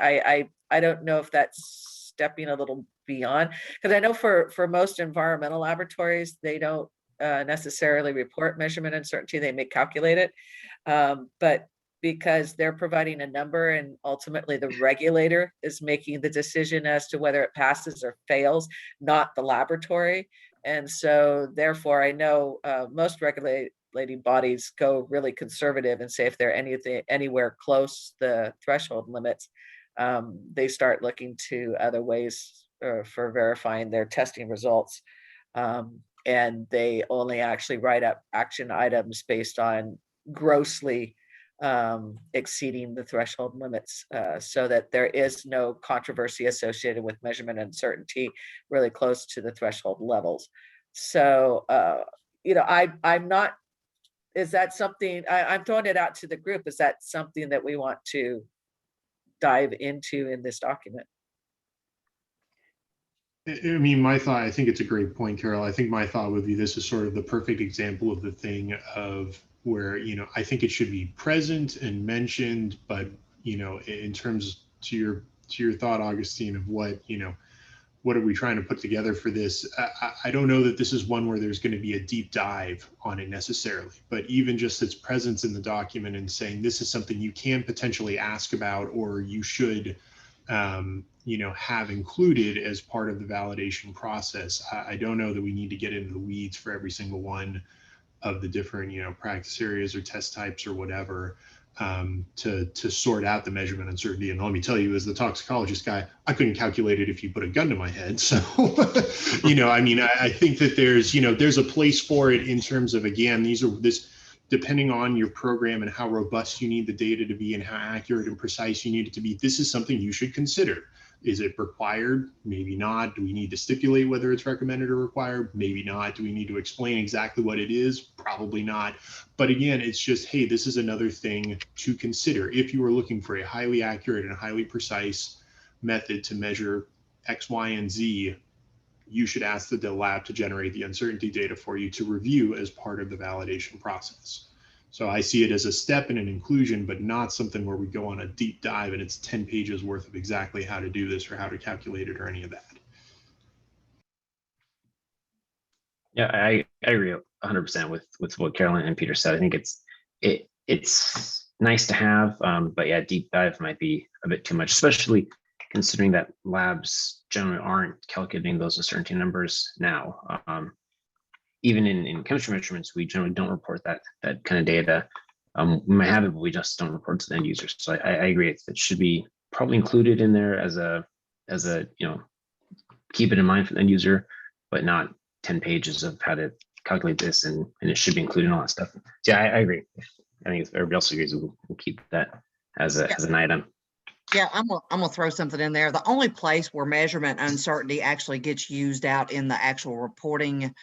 I don't know if that's stepping a little beyond, because I know for most environmental laboratories, they don't necessarily report measurement uncertainty, they may calculate it. But because they're providing a number and ultimately the regulator is making the decision as to whether it passes or fails, not the laboratory. And so therefore, I know most regulating bodies go really conservative and say if they're anywhere close the threshold limits, they start looking to other ways for verifying their testing results. And they only actually write up action items based on grossly exceeding the threshold limits, so that there is no controversy associated with measurement uncertainty really close to the threshold levels. So, I'm not, is that something, I'm throwing it out to the group, is that something that we want to dive into in this document? I mean, my thought, I think it's a great point, Carol. I think my thought would be this is sort of the perfect example of the thing of where, I think it should be present and mentioned, but, in terms to your thought, Augustine, of what are we trying to put together for this? I don't know that this is one where there's going to be a deep dive on it necessarily, but even just its presence in the document and saying this is something you can potentially ask about or you should have included as part of the validation process. I don't know that we need to get into the weeds for every single one of the different, practice areas or test types or whatever. to sort out the measurement uncertainty. And let me tell you, as the toxicologist guy, I couldn't calculate it if you put a gun to my head. So, I mean, I think that there's a place for it in terms of, again, depending on your program and how robust you need the data to be and how accurate and precise you need it to be, this is something you should consider. Is it required? Maybe not. Do we need to stipulate whether it's recommended or required? Maybe not. Do we need to explain exactly what it is? Probably not. But again, it's just, hey, this is another thing to consider. If you are looking for a highly accurate and highly precise method to measure X, Y, and Z, you should ask the lab to generate the uncertainty data for you to review as part of the validation process. So I see it as a step in an inclusion, but not something where we go on a deep dive and it's 10 pages worth of exactly how to do this or how to calculate it or any of that. Yeah, I agree 100% with what Carolyn and Peter said. I think it's nice to have, but yeah, deep dive might be a bit too much, especially considering that labs generally aren't calculating those uncertainty numbers now. Even in chemistry measurements, we generally don't report that kind of data. We might have it, but we just don't report to the end users. So I agree, it should be probably included in there as a keep it in mind for the end user, but not 10 pages of how to calculate this, and it should be included in all that stuff. So yeah, I agree. I think if everybody else agrees, we'll keep that as an item. Yeah, I'm gonna throw something in there. The only place where measurement uncertainty actually gets used out in the actual reporting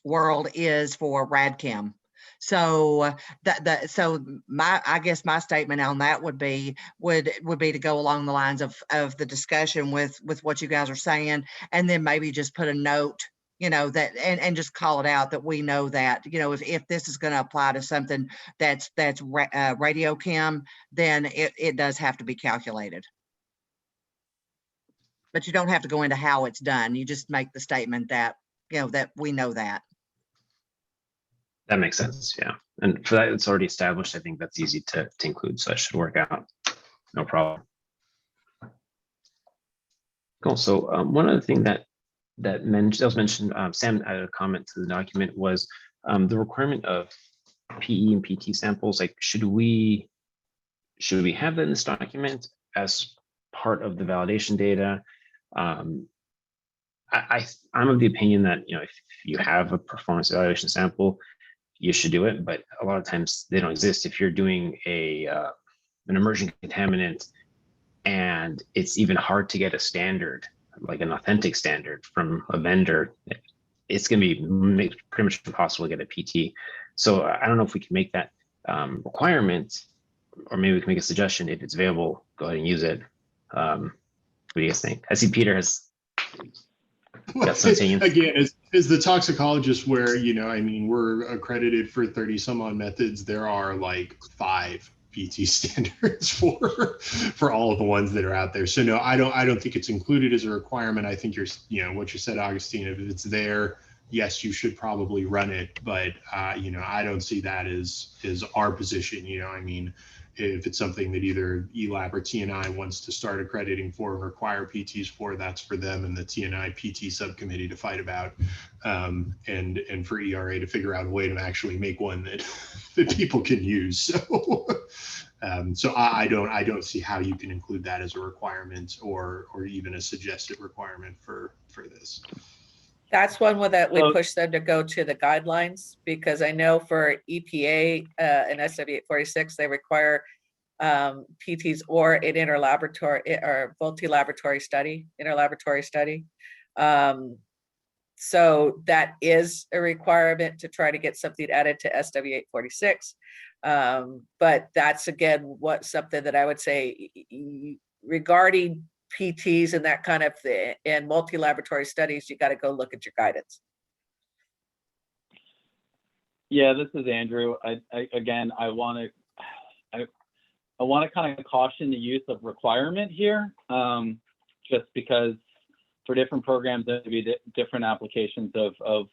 world is for RADChem. So I guess my statement on that would be to go along the lines of the discussion with what you guys are saying, and then maybe just put a note, that and just call it out that we know that, if this is going to apply to something that's radiochem, then it does have to be calculated. But you don't have to go into how it's done. You just make the statement that, that we know that. That makes sense, yeah. And for that, it's already established. I think that's easy to include, so that should work out. No problem. Cool. So one other thing that was mentioned, Sam added a comment to the document, was the requirement of PE and PT samples. Like, should we have that in this document as part of the validation data? I'm of the opinion that, if you have a performance evaluation sample, you should do it, but a lot of times they don't exist. If you're doing an emerging contaminant and it's even hard to get a standard, like an authentic standard from a vendor, it's going to be pretty much impossible to get a PT. So I don't know if we can make that requirement, or maybe we can make a suggestion. If it's available, go ahead and use it. What do you guys think? I see Peter has got something. Again, as the toxicologist, where, we're accredited for 30 some odd methods, there are like 5 PT standards for all of the ones that are out there. So no, I don't think it's included as a requirement. I think what you said, Augustine, if it's there, yes, you should probably run it, but I don't see that as our position. If it's something that either ELAB or TNI wants to start accrediting for and require PTs for, that's for them and the TNI PT subcommittee to fight about, and for ERA to figure out a way to actually make one that people can use. So I don't see how you can include that as a requirement or even a suggested requirement for this. That's one that we push them to go to the guidelines, because I know for EPA and SW846, they require PTs or an interlaboratory or multi-laboratory study, interlaboratory study. So that is a requirement to try to get something added to SW846. But that's, again, something that I would say regarding PTs and that kind of thing and multi-laboratory studies, you got to go look at your guidance. Yeah, this is Andrew. I want to kind of caution the use of requirement here, just because for different programs there may be different applications of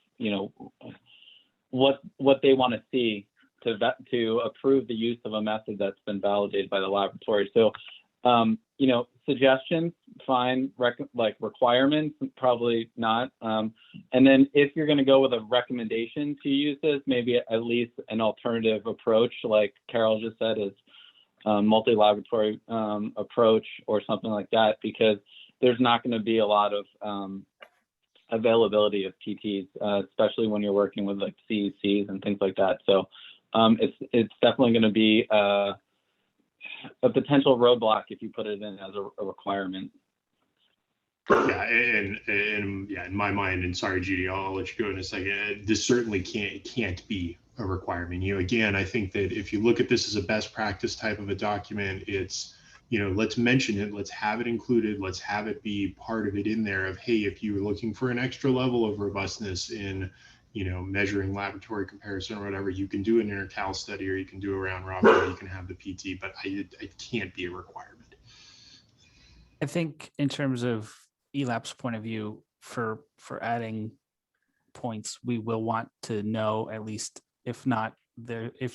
what they want to see to approve the use of a method that's been validated by the laboratory. So You know, suggestions, fine. Like requirements, probably not. And then if you're going to go with a recommendation to use this, maybe at least an alternative approach, like Carol just said, is multi-laboratory approach or something like that, because there's not going to be a lot of availability of PTs, especially when you're working with like CECs and things like that. So it's definitely going to be a potential roadblock if you put it in as a requirement. Yeah, and yeah, in my mind, and sorry, Judy, I'll let you go in a second. This certainly can't be a requirement. You know, again, I think that if you look at this as a best practice type of a document, it's, you know, let's mention it, let's have it included, let's have it be part of it in there of, hey, if you're looking for an extra level of robustness in, you know, measuring laboratory comparison or whatever, you can do an intercal study or you can do a round robin or you can have the PT, but it can't be a requirement. I think in terms of ELAP's point of view, for adding points, we will want to know, at least if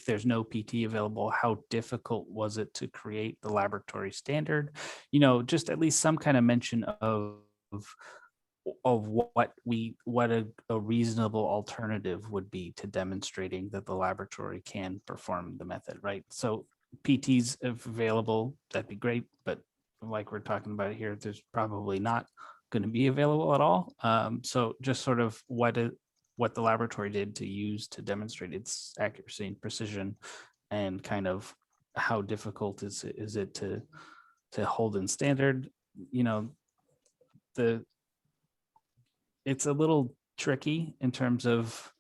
there's no PT available, how difficult was it to create the laboratory standard? You know, just at least some kind of mention of what a reasonable alternative would be to demonstrating that the laboratory can perform the method, right? So PTs if available, that'd be great, but like we're talking about here, there's probably not going to be available at all. So just sort of what the laboratory did to use to demonstrate its accuracy and precision, and kind of how difficult is it to hold in standard. You know, it's a little tricky in terms of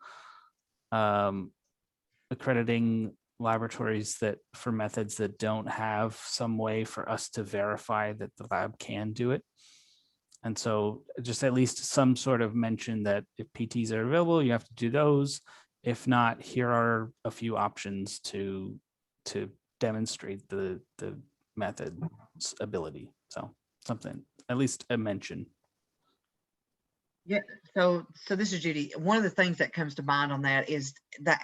accrediting laboratories that for methods that don't have some way for us to verify that the lab can do it. And so just at least some sort of mention that if PTs are available, you have to do those. If not, here are a few options to demonstrate the method's ability. So something, at least a mention. Yeah, so this is Judy. One of the things that comes to mind on that is the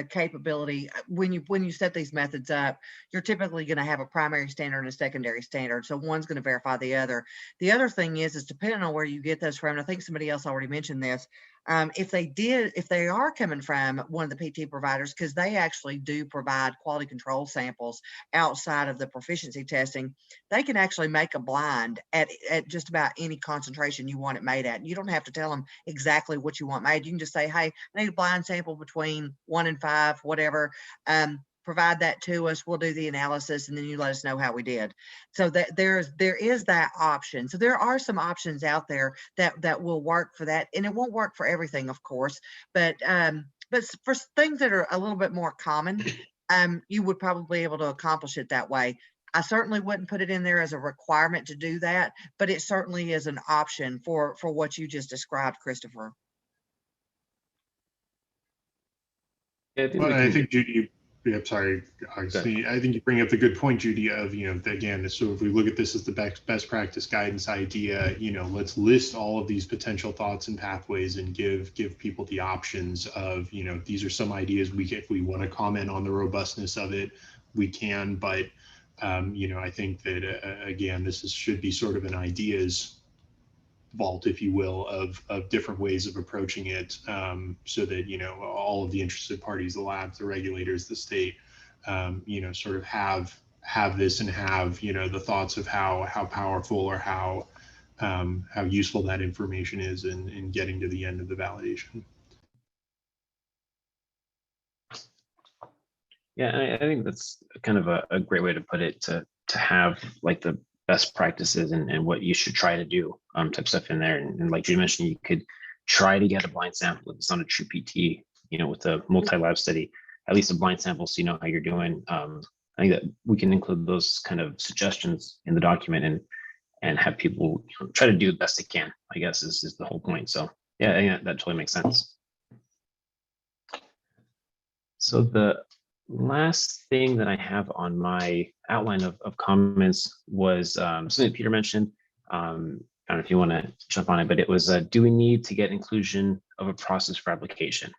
capability. When you set these methods up, you're typically going to have a primary standard and a secondary standard. So one's going to verify the other. The other thing is depending on where you get those from, and I think somebody else already mentioned this, if they are coming from one of the PT providers, because they actually do provide quality control samples outside of the proficiency testing, they can actually make a blind at just about any concentration you want it made at. You don't have to tell them exactly what you want made. You can just say, hey, I need a blind sample between 1 and 5, whatever. Provide that to us. We'll do the analysis, and then you let us know how we did. So that there is that option. So there are some options out there that will work for that, and it won't work for everything, of course. But for things that are a little bit more common, you would probably be able to accomplish it that way. I certainly wouldn't put it in there as a requirement to do that, but it certainly is an option for what you just described, Christopher. Yeah, I think Judy, I'm sorry, I think you bring up the good point, Judy, of, you know, again, so if we look at this as the best practice guidance idea, you know, let's list all of these potential thoughts and pathways and give people the options of, you know, these are some ideas if we want to comment on the robustness of it, we can, but you know, I think that again, this should be sort of an ideas vault, if you will, of different ways of approaching it, so that, you know, all of the interested parties, the labs, the regulators, the state, you know, sort of have this and have, you know, the thoughts of how powerful or how useful that information is in getting to the end of the validation. Yeah, I think that's kind of a great way to put it, to have like the best practices and what you should try to do type stuff in there. And like you mentioned, you could try to get a blind sample if it's not a true PT, you know, with a multi-lab study, at least a blind sample so you know how you're doing. I think that we can include those kind of suggestions in the document and have people try to do the best they can, I guess is the whole point. So yeah, I think that totally makes sense. So the last thing that I have on my outline of comments was something that Peter mentioned. I don't know if you want to jump on it, but it was, do we need to get inclusion of a process for application?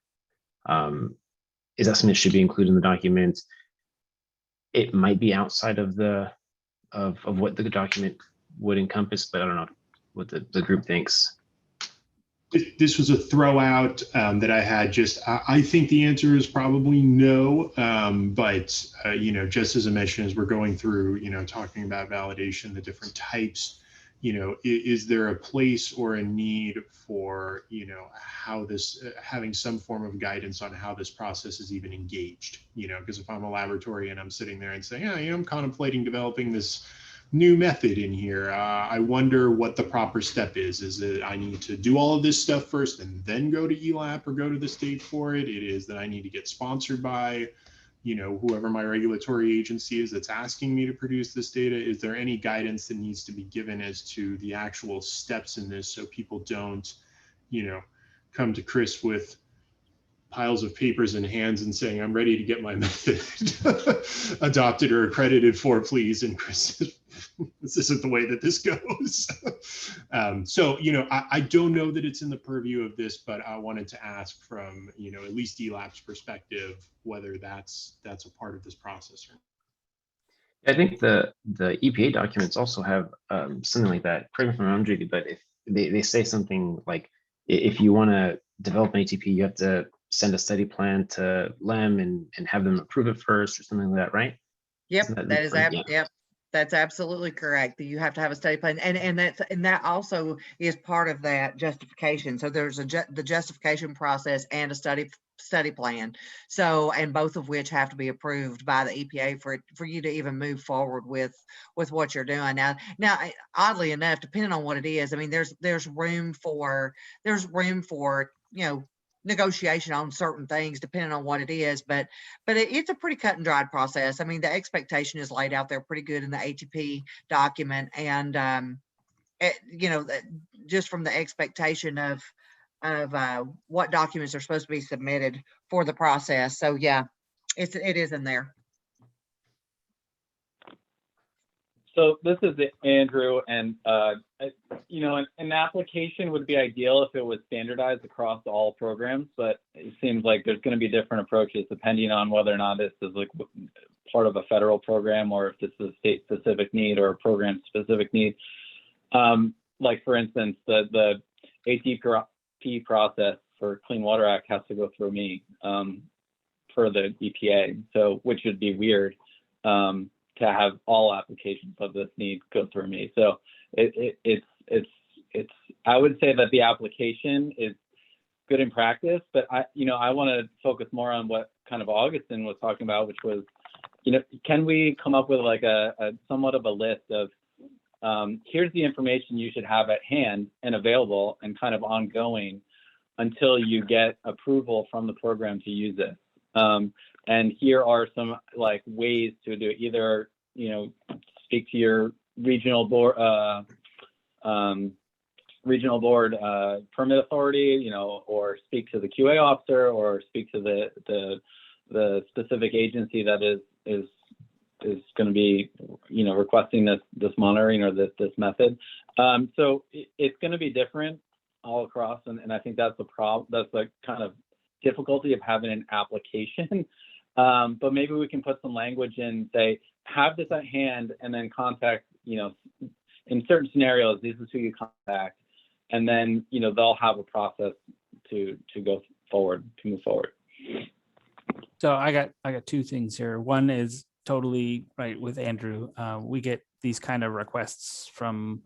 Is that something that should be included in the document? It might be outside of the of what the document would encompass, but I don't know what the group thinks. This was a throw out that I had. I think the answer is probably no. But you know, just as I mentioned, as we're going through, you know, talking about validation, the different types, you know, is there a place or a need for, you know, how this having some form of guidance on how this process is even engaged? You know, because if I'm a laboratory and I'm sitting there and saying, yeah, I'm contemplating developing this new method in here. I wonder what the proper step is. Is it I need to do all of this stuff first and then go to ELAP or go to the state for it? It is that I need to get sponsored by, you know, whoever my regulatory agency is that's asking me to produce this data. Is there any guidance that needs to be given as to the actual steps in this so people don't, you know, come to Chris with piles of papers in hands and saying, I'm ready to get my method adopted or accredited for, please. And Chris, this isn't the way that this goes. So, you know, I don't know that it's in the purview of this, but I wanted to ask from, you know, at least ELAP's perspective, whether that's a part of this process. I think the EPA documents also have something like that. Correct me if I'm wrong, Judy, but if they say something like, if you want to develop an ATP, you have to send a study plan to LEM and have them approve it first or something like that, right? Yep, That is yep. That's absolutely correct. You have to have a study plan, and that also is part of that justification. So there's the justification process and a study plan. So, and both of which have to be approved by the EPA for you to even move forward with what you're doing. Now, oddly enough, depending on what it is, I mean, there's room for you know, negotiation on certain things depending on what it is, but it's a pretty cut and dried process. I mean, the expectation is laid out there pretty good in the ATP document, and you know, just from the expectation of what documents are supposed to be submitted for the process. So yeah, it is in there. So this is Andrew, and you know, an application would be ideal if it was standardized across all programs, but it seems like there's going to be different approaches depending on whether or not this is like part of a federal program or if this is a state-specific need or a program-specific need. Like for instance, the ATP process for Clean Water Act has to go through me for the EPA, so which would be weird. To have all applications of this need go through me. So it's I would say that the application is good in practice, but I want to focus more on what kind of Augustin was talking about, which was, you know, can we come up with like a somewhat of a list of here's the information you should have at hand and available and kind of ongoing until you get approval from the program to use it. And here are some like ways to do it. Either, you know, speak to your regional board permit authority, you know, or speak to the QA officer, or speak to the specific agency that is going to be, you know, requesting this monitoring or this method. So it's going to be different all across, and I think that's the problem. That's the kind of difficulty of having an application. But maybe we can put some language in, say, have this at hand, and then contact, you know, in certain scenarios, this is who you contact, and then, you know, they'll have a process to go forward, to move forward. So I got two things here. One is totally right with Andrew. We get these kind of requests from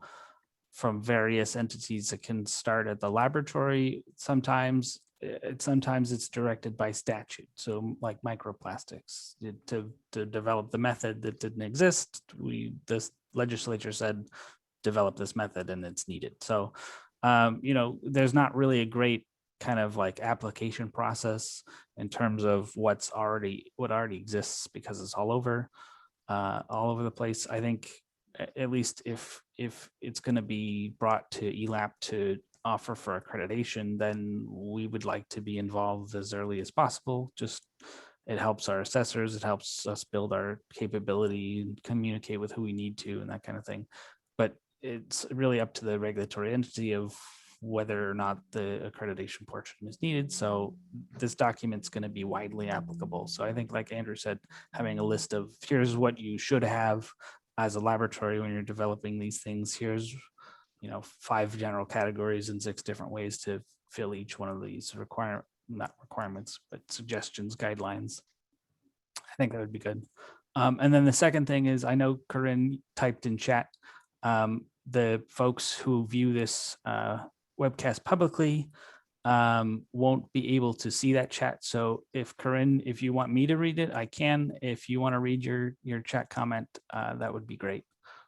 various entities that can start at the laboratory. Sometimes it's directed by statute. So like microplastics, to develop the method that didn't exist, this legislature said, develop this method and it's needed. So, you know, there's not really a great kind of like application process in terms of what already exists, because it's all over the place. I think at least if it's going to be brought to ELAP to offer for accreditation, then we would like to be involved as early as possible. Just it helps our assessors, it helps us build our capability and communicate with who we need to and that kind of thing. But it's really up to the regulatory entity of whether or not the accreditation portion is needed. So this document's going to be widely applicable. So I think, like Andrew said, having a list of here's what you should have, as a laboratory, when you're developing these things, here's, 5 general categories and 6 different ways to fill each one of these not requirements, but suggestions, guidelines. I think that would be good. And then the second thing is, I know Corinne typed in chat, the folks who view this webcast publicly won't be able to see that chat. So if Corinne, if you want me to read it, I can. If you want to read your chat comment, that would be great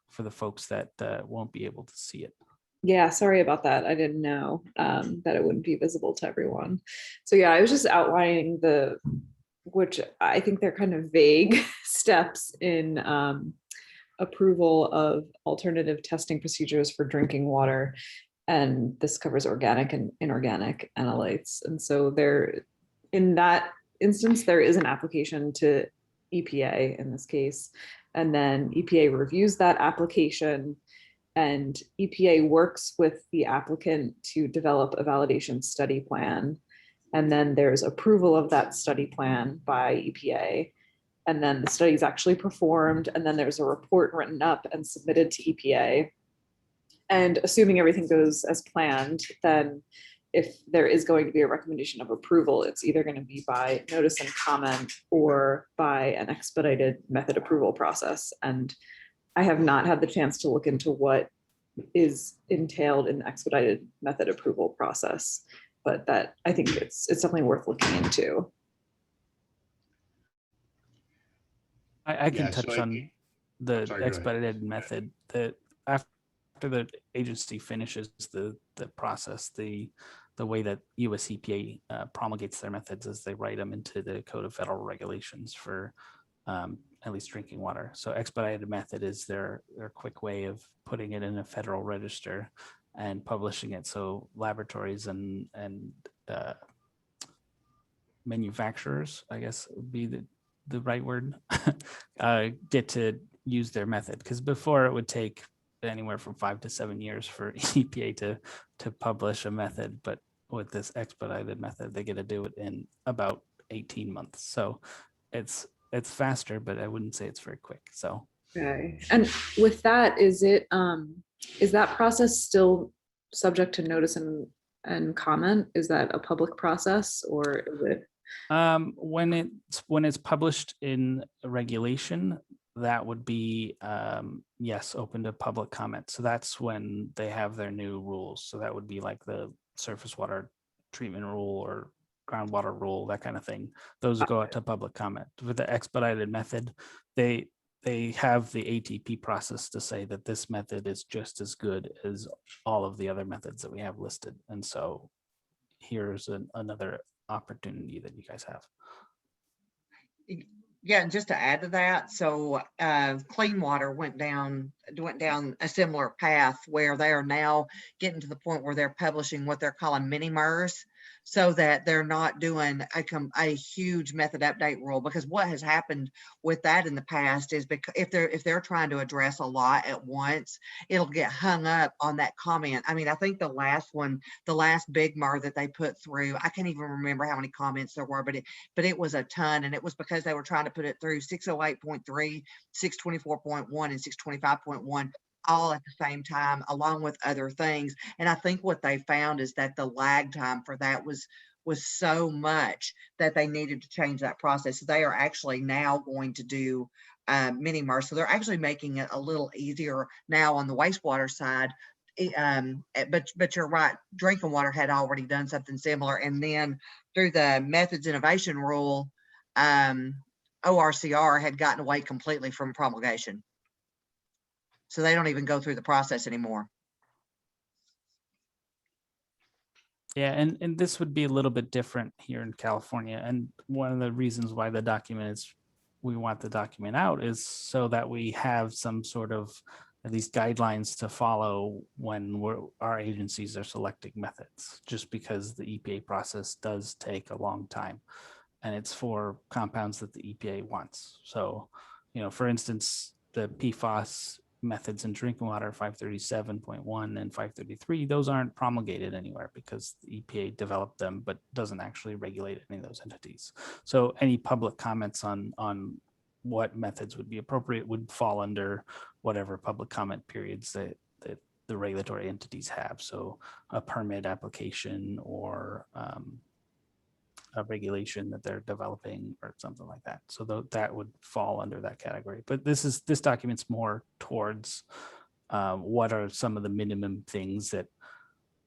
for the folks that won't be able to see it. Yeah, sorry about that. I didn't know that it wouldn't be visible to everyone. So yeah, I was just outlining which I think they're kind of vague steps in approval of alternative testing procedures for drinking water. And this covers organic and inorganic analytes. And so in that instance, there is an application to EPA in this case. And then EPA reviews that application, and EPA works with the applicant to develop a validation study plan. And then there's approval of that study plan by EPA. And then the study is actually performed. And then there's a report written up and submitted to EPA. And assuming everything goes as planned, then if there is going to be a recommendation of approval, it's either going to be by notice and comment or by an expedited method approval process. And I have not had the chance to look into what is entailed in the expedited method approval process, but that I think it's definitely worth looking into. I can Yeah, so touch on the Sorry, go ahead. expedited method. That after the agency finishes the process, the way that US EPA promulgates their methods is they write them into the Code of Federal Regulations for at least drinking water. So expedited method is their quick way of putting it in a federal register and publishing it. So laboratories and manufacturers, I guess would be the right word, get to use their method. Because before it would take anywhere from 5 to 7 years for EPA to publish a method, but with this expedited method, they get to do it in about 18 months. So it's faster, but I wouldn't say it's very quick. So Okay. And with that, is that process still subject to notice and comment? Is that a public process, or is it? When it's published in a regulation, that would be yes, open to public comment. So that's when they have their new rules. So that would be like the surface water treatment rule or groundwater rule, that kind of thing. Those go out to public comment. With the expedited method, they have the ATP process to say that this method is just as good as all of the other methods that we have listed. And so here's another opportunity that you guys have. Yeah, and just to add to that, so Clean Water went down a similar path where they are now getting to the point where they're publishing what they're calling mini MERS, so that they're not doing a huge method update rule. Because what has happened with that in the past is, because if they're trying to address a lot at once, it'll get hung up on that comment. I mean, I think the last big MER that they put through, I can't even remember how many comments there were, but it was a ton, and it was because they were trying to put it through 608.3, 624.1, and 625.1 all at the same time, along with other things. And I think what they found is that the lag time for that was so much that they needed to change that process. So they are actually now going to do mini MERS. So they're actually making it a little easier now on the wastewater side. But you're right, drinking water had already done something similar. And then through the methods innovation rule, ORCR had gotten away completely from promulgation. So they don't even go through the process anymore. Yeah, and this would be a little bit different here in California. And one of the reasons why we want the document out is so that we have some sort of at least guidelines to follow when our agencies are selecting methods, just because the EPA process does take a long time. And it's for compounds that the EPA wants. So, for instance, the PFAS methods in drinking water, 537.1 and 533, those aren't promulgated anywhere because the EPA developed them, but doesn't actually regulate any of those entities. So any public comments on what methods would be appropriate would fall under whatever public comment periods that the regulatory entities have. So a permit application or a regulation that they're developing or something like that. So that would fall under that category. But this document's more towards what are some of the minimum things that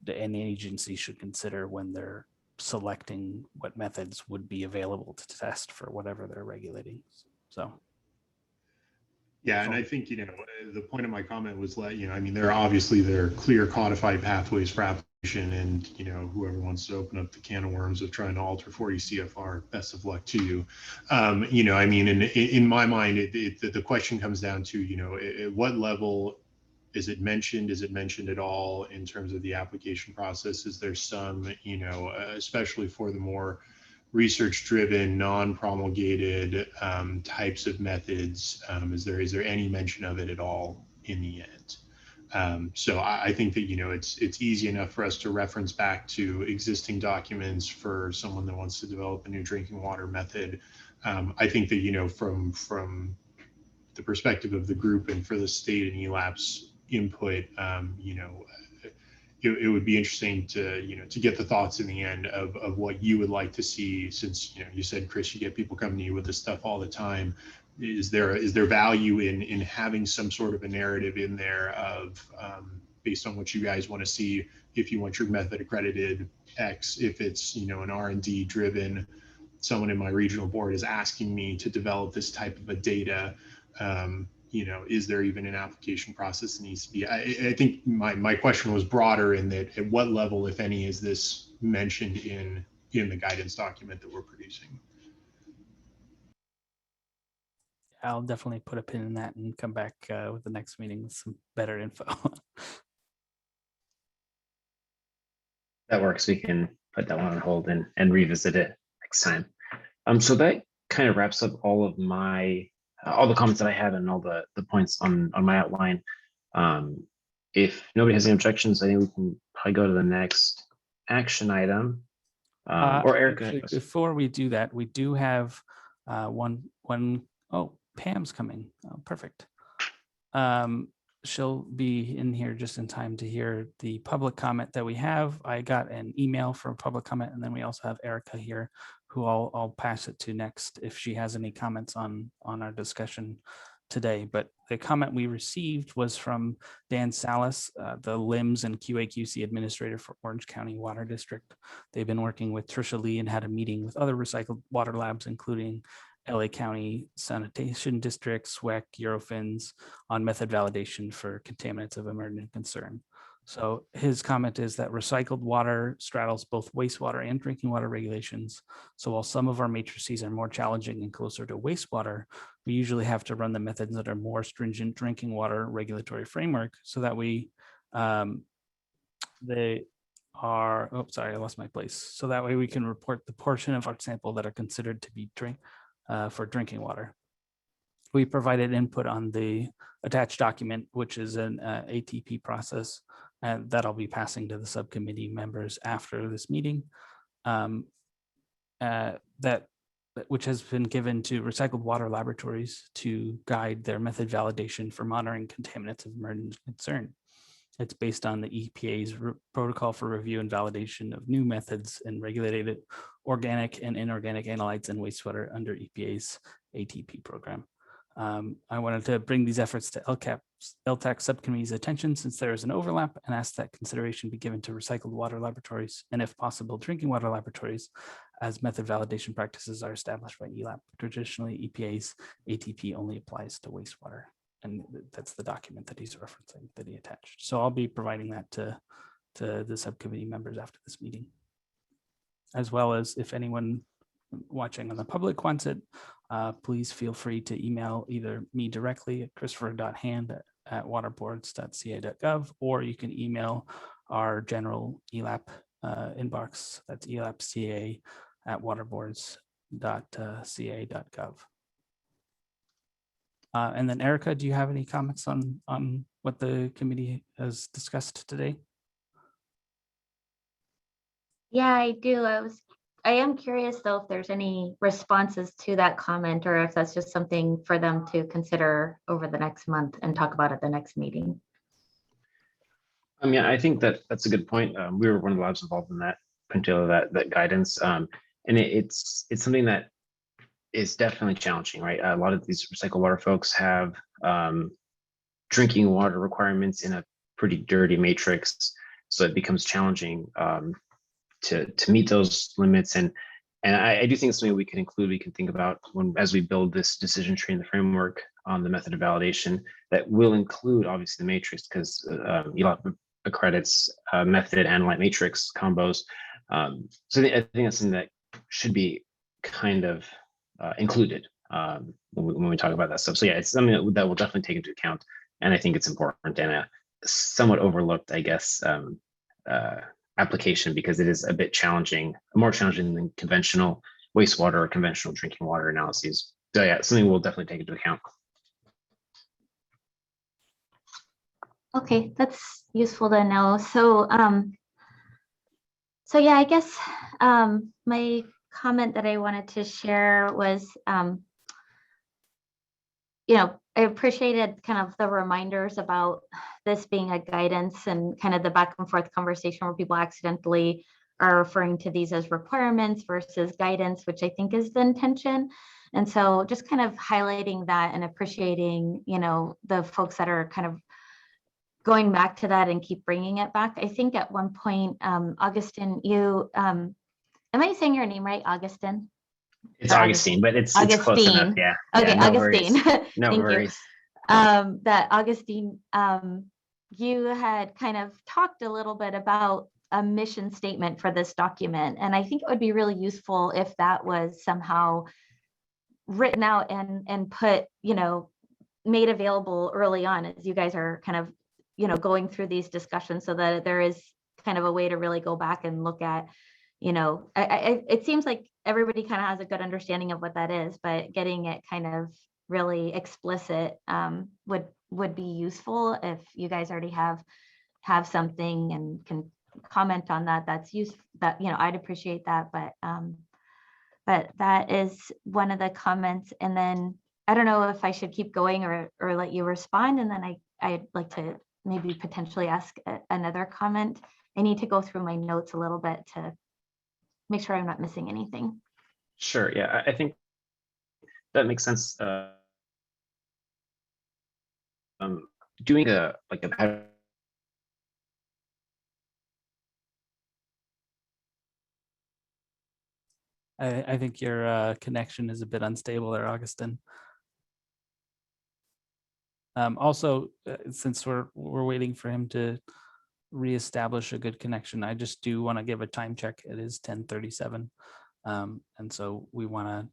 an agency should consider when they're selecting what methods would be available to test for whatever they're regulating. So. Yeah, and I think, the point of my comment was that, I mean, there are clear codified pathways for application, and, whoever wants to open up the can of worms of trying to alter 40 CFR, best of luck to you. I mean, in my mind, the question comes down to, at what level is it mentioned? Is it mentioned at all in terms of the application process? Is there some, especially for the more research-driven, non-promulgated types of methods? Is there any mention of it at all in the end? So I think that it's easy enough for us to reference back to existing documents for someone that wants to develop a new drinking water method. I think that from the perspective of the group and for the state and ELAP's input, it would be interesting to get the thoughts in the end of what you would like to see, since you said, Chris, you get people coming to you with this stuff all the time. Is there value in having some sort of a narrative in there of based on what you guys want to see? If you want your method accredited X, if it's an R&D driven, someone in my regional board is asking me to develop this type of a data. Is there even an application process that needs to be? I think my question was broader in that at what level, if any, is this mentioned in the guidance document that we're producing? I'll definitely put a pin in that and come back with the next meeting with some better info. That works. We can put that one on hold and revisit it next time. So that kind of wraps up all of my all the comments that I had and all the points on my outline. If nobody has any objections, I think we can probably go to the next action item. Or Eric, actually, before we do that, we do have one. Oh, Pam's coming. Oh, perfect. She'll be in here just in time to hear the public comment that we have. I got an email for a public comment, and then we also have Erica here, who I'll pass it to next if she has any comments on our discussion today. But the comment we received was from Dan Salas, the LIMS and QA/QC administrator for Orange County Water District. They've been working with Trisha Lee and had a meeting with other recycled water labs, including LA County Sanitation District, SWEC, Eurofins, on method validation for contaminants of emergent concern. So his comment is that recycled water straddles both wastewater and drinking water regulations. So while some of our matrices are more challenging and closer to wastewater, we usually have to run the methods that are more stringent drinking water regulatory framework, so that they are, oh, sorry, I lost my place. So that way we can report the portion of our sample that are considered to be for drinking water. We provided input on the attached document, which is an ATP process, and that I'll be passing to the subcommittee members after this meeting. Which has been given to recycled water laboratories to guide their method validation for monitoring contaminants of emergent concern. It's based on the EPA's protocol for review and validation of new methods and regulated organic and inorganic analytes in wastewater under EPA's ATP program. I wanted to bring these efforts to ELTAC subcommittee's attention, since there is an overlap, and ask that consideration be given to recycled water laboratories and, if possible, drinking water laboratories, as method validation practices are established by ELAP. Traditionally, EPA's ATP only applies to wastewater. And that's the document that he's referencing, that he attached. So I'll be providing that to the subcommittee members after this meeting, as well as if anyone watching on the public wants it, please feel free to email either me directly at christopher.hand@waterboards.ca.gov, or you can email our general ELAP inbox. That's elapca@waterboards.ca.gov. And then Erica, do you have any comments on what the committee has discussed today? Yeah, I do. I was I am curious though, if there's any responses to that comment, or if that's just something for them to consider over the next month and talk about at the next meeting. Yeah, I think that that's a good point. We were one of the labs involved in that, particular that guidance, and it's something that is definitely challenging, right? A lot of these recycled water folks have drinking water requirements in a pretty dirty matrix, so it becomes challenging to meet those limits. And I do think it's something we can include. We can think about as we build this decision tree and the framework on the method of validation, that will include obviously the matrix, because ELAP accredits method and light matrix combos. So I think that's something that should be kind of included when we talk about that stuff. So yeah, it's something that we'll definitely take into account, and I think it's important and a somewhat overlooked, I guess, application, because it is a bit challenging, more challenging than conventional wastewater or conventional drinking water analyses. So yeah, it's something we'll definitely take into account. Okay, that's useful to know. So, so yeah, I guess my comment that I wanted to share was, you know, I appreciated kind of the reminders about this being a guidance and kind of the back and forth conversation where people accidentally are referring to these as requirements versus guidance, which I think is the intention. And so just kind of highlighting that and appreciating, you know, the folks that are kind of going back to that and keep bringing it back. I think at one point, Augustine, you, am I saying your name right, Augustine? It's Augustine, but it's close enough. Yeah. Okay, yeah, no Augustine. Worries. No Thank worries. you. That Augustine, you had kind of talked a little bit about a mission statement for this document. And I think it would be really useful if that was somehow written out and put, you know, made available early on as you guys are kind of, you know, going through these discussions, so that there is kind of a way to really go back and look at, you know, it seems like everybody kind of has a good understanding of what that is, but getting it kind of really explicit would be useful. If you guys already have something and can comment on that, that's useful. That, you know, I'd appreciate that. But that is one of the comments. And then I don't know if I should keep going or let you respond, and then I'd like to maybe potentially ask another comment. I need to go through my notes a little bit to make sure I'm not missing anything. Sure. Yeah, I think that makes sense. Doing a I think your connection is a bit unstable there, Augustine. Also, since we're waiting for him to reestablish a good connection, I just do want to give a time check. It is 10:37, and so we want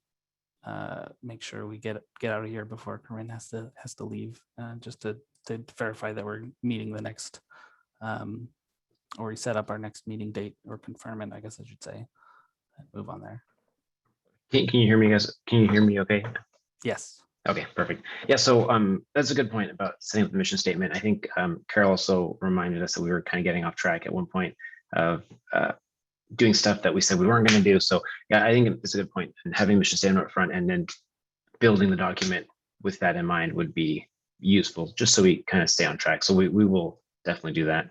to make sure we get out of here before Corinne has to leave, just to verify that we're meeting the next, or we set up our next meeting date, or confirm it, I guess I should say. Move on there. Can you hear me, guys? Can you hear me okay? Yes. Okay, perfect. Yeah, so that's a good point about setting up the mission statement. I think Carol also reminded us that we were kind of getting off track at one point of doing stuff that we said we weren't going to do. So yeah, I think it's a good point. And having mission statement up front and then building the document with that in mind would be useful, just so we kind of stay on track. So we will definitely do that.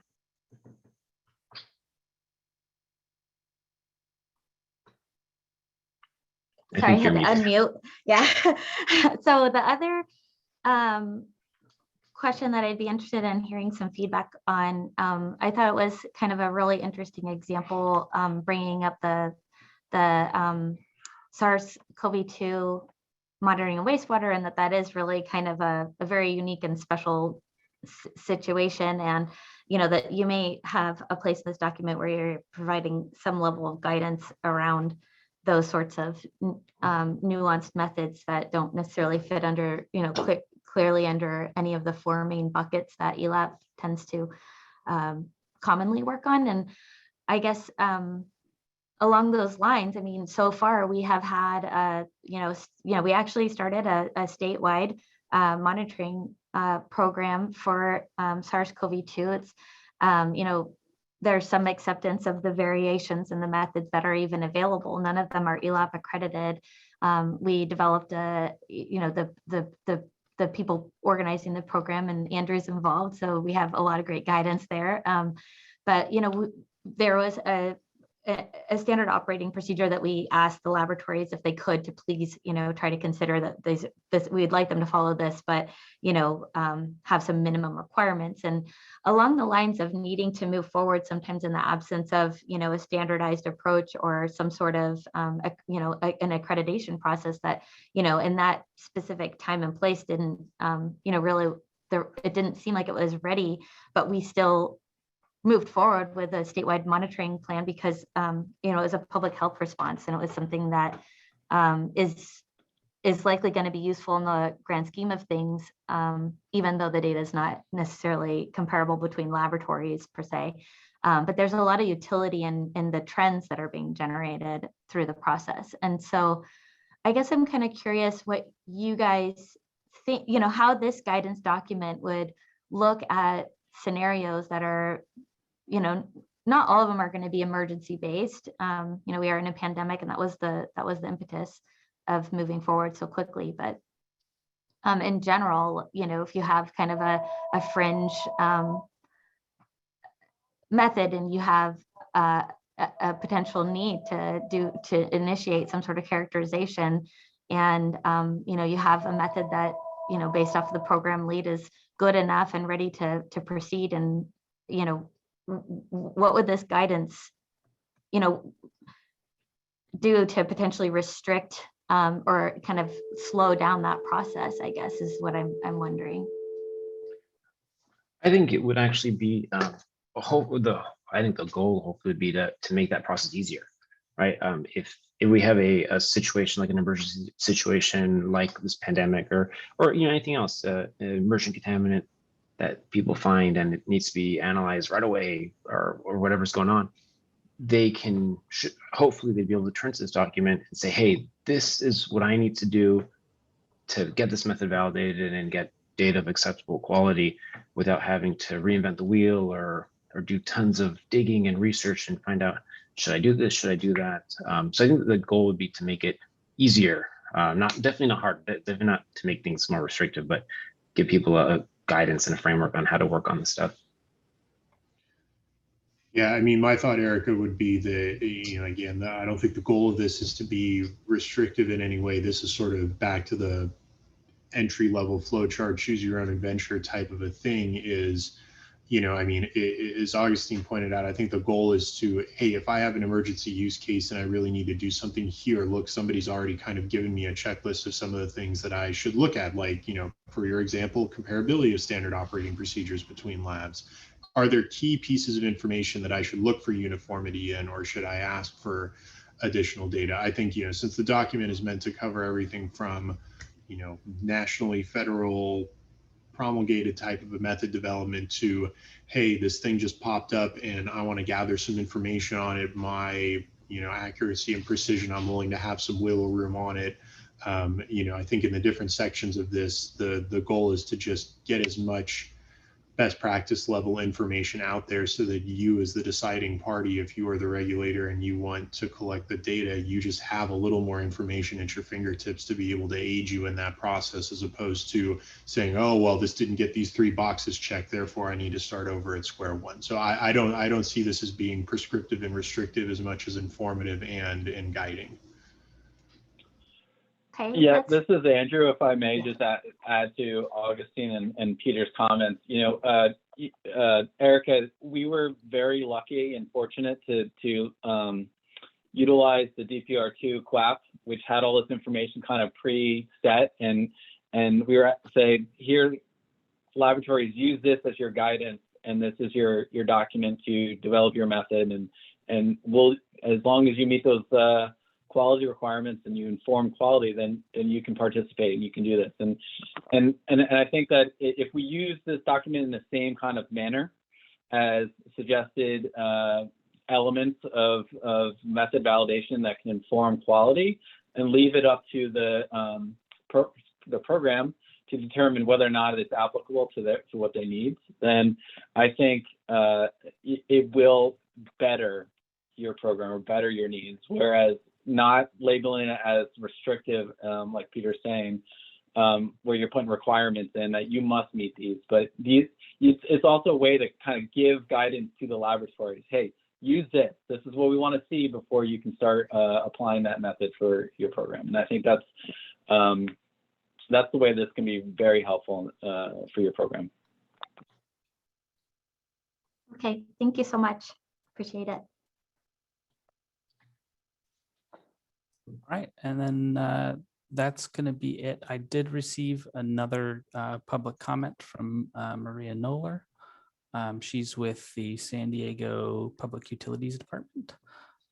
Sorry, I had to unmute. Yeah. So the other question that I'd be interested in hearing some feedback on, I thought it was kind of a really interesting example, bringing up the SARS-CoV-2 monitoring of wastewater, and that is really kind of a very unique and special situation. And, you know, that you may have a place in this document where you're providing some level of guidance around those sorts of nuanced methods that don't necessarily fit under, you know, clearly under any of the four main buckets that ELAP tends to commonly work on. And I guess along those lines, I mean, so far we have had, we actually started a statewide monitoring program for SARS-CoV-2. It's, there's some acceptance of the variations in the methods that are even available. None of them are ELAP accredited. We developed the people organizing the program, and Andrew's involved, so we have a lot of great guidance there. But there was a standard operating procedure that we asked the laboratories if they could to please, try to consider that we'd like them to follow this, but have some minimum requirements. And along the lines of needing to move forward, sometimes in the absence of a standardized approach or some sort of an accreditation process that in that specific time and place didn't really it didn't seem like it was ready, but we still moved forward with a statewide monitoring plan because it was a public health response, and it was something that is likely going to be useful in the grand scheme of things, even though the data is not necessarily comparable between laboratories per se. But there's a lot of utility in the trends that are being generated through the process. And so I guess I'm kind of curious what you guys think, how this guidance document would look at scenarios that are, not all of them are going to be emergency based. We are in a pandemic, and that was the impetus of moving forward so quickly. But in general, if you have kind of a fringe method, and you have a potential need to initiate some sort of characterization, and you have a method that based off of the program lead is good enough and ready to proceed, and what would this guidance do to potentially restrict or kind of slow down that process, I guess, is what I'm wondering. I think it would actually be I think the goal hopefully would be to make that process easier, right? If we have a situation like an emergency situation like this pandemic or anything else, an emergent contaminant that people find and it needs to be analyzed right away or whatever's going on, they can hopefully they'd be able to turn to this document and say, hey, this is what I need to do to get this method validated and get data of acceptable quality without having to reinvent the wheel or do tons of digging and research and find out, should I do this, should I do that? So I think the goal would be to make it easier, definitely not hard, definitely not to make things more restrictive, but give people a guidance and a framework on how to work on this stuff. Yeah, I mean, my thought, Erica, would be again, I don't think the goal of this is to be restrictive in any way. This is sort of back to the entry level flow chart, choose your own adventure type of a thing is, as Augustine pointed out, I think the goal is to, hey, if I have an emergency use case and I really need to do something here, look, somebody's already kind of given me a checklist of some of the things that I should look at, like, for your example, comparability of standard operating procedures between labs. Are there key pieces of information that I should look for uniformity in, or should I ask for additional data? I think, since the document is meant to cover everything from, nationally, federal, promulgated type of a method development to, hey, this thing just popped up and I want to gather some information on it. My, accuracy and precision, I'm willing to have some wiggle room on it. I think in the different sections of this, the goal is to just get as much best practice level information out there so that you, as the deciding party, if you are the regulator and you want to collect the data, you just have a little more information at your fingertips to be able to aid you in that process, as opposed to saying, oh, well, this didn't get these 3 boxes checked, therefore I need to start over at square one. So I don't see this as being prescriptive and restrictive as much as informative and guiding. Okay. Yeah, this is Andrew. If I may just add to Augustine and Peter's comments, Erica, we were very lucky and fortunate to utilize the DPR2 QAP, which had all this information kind of pre-set, and we were say, here, laboratories, use this as your guidance, and this is your document to develop your method, and we'll, as long as you meet those quality requirements and you inform quality, then you can participate and you can do this. And I think that if we use this document in the same kind of manner as suggested elements of method validation that can inform quality, and leave it up to the program to determine whether or not it's applicable to what they need, then I think it will better your program or better your needs. Whereas not labeling it as restrictive, like Peter's saying, where you're putting requirements in that you must meet these, but it's also a way to kind of give guidance to the laboratories. Hey, use this. This is what we want to see before you can start applying that method for your program. And I think that's the way this can be very helpful for your program. Okay, thank you so much. Appreciate it. All right, and then that's going to be it. I did receive another public comment from Maria Noller. She's with the San Diego Public Utilities Department.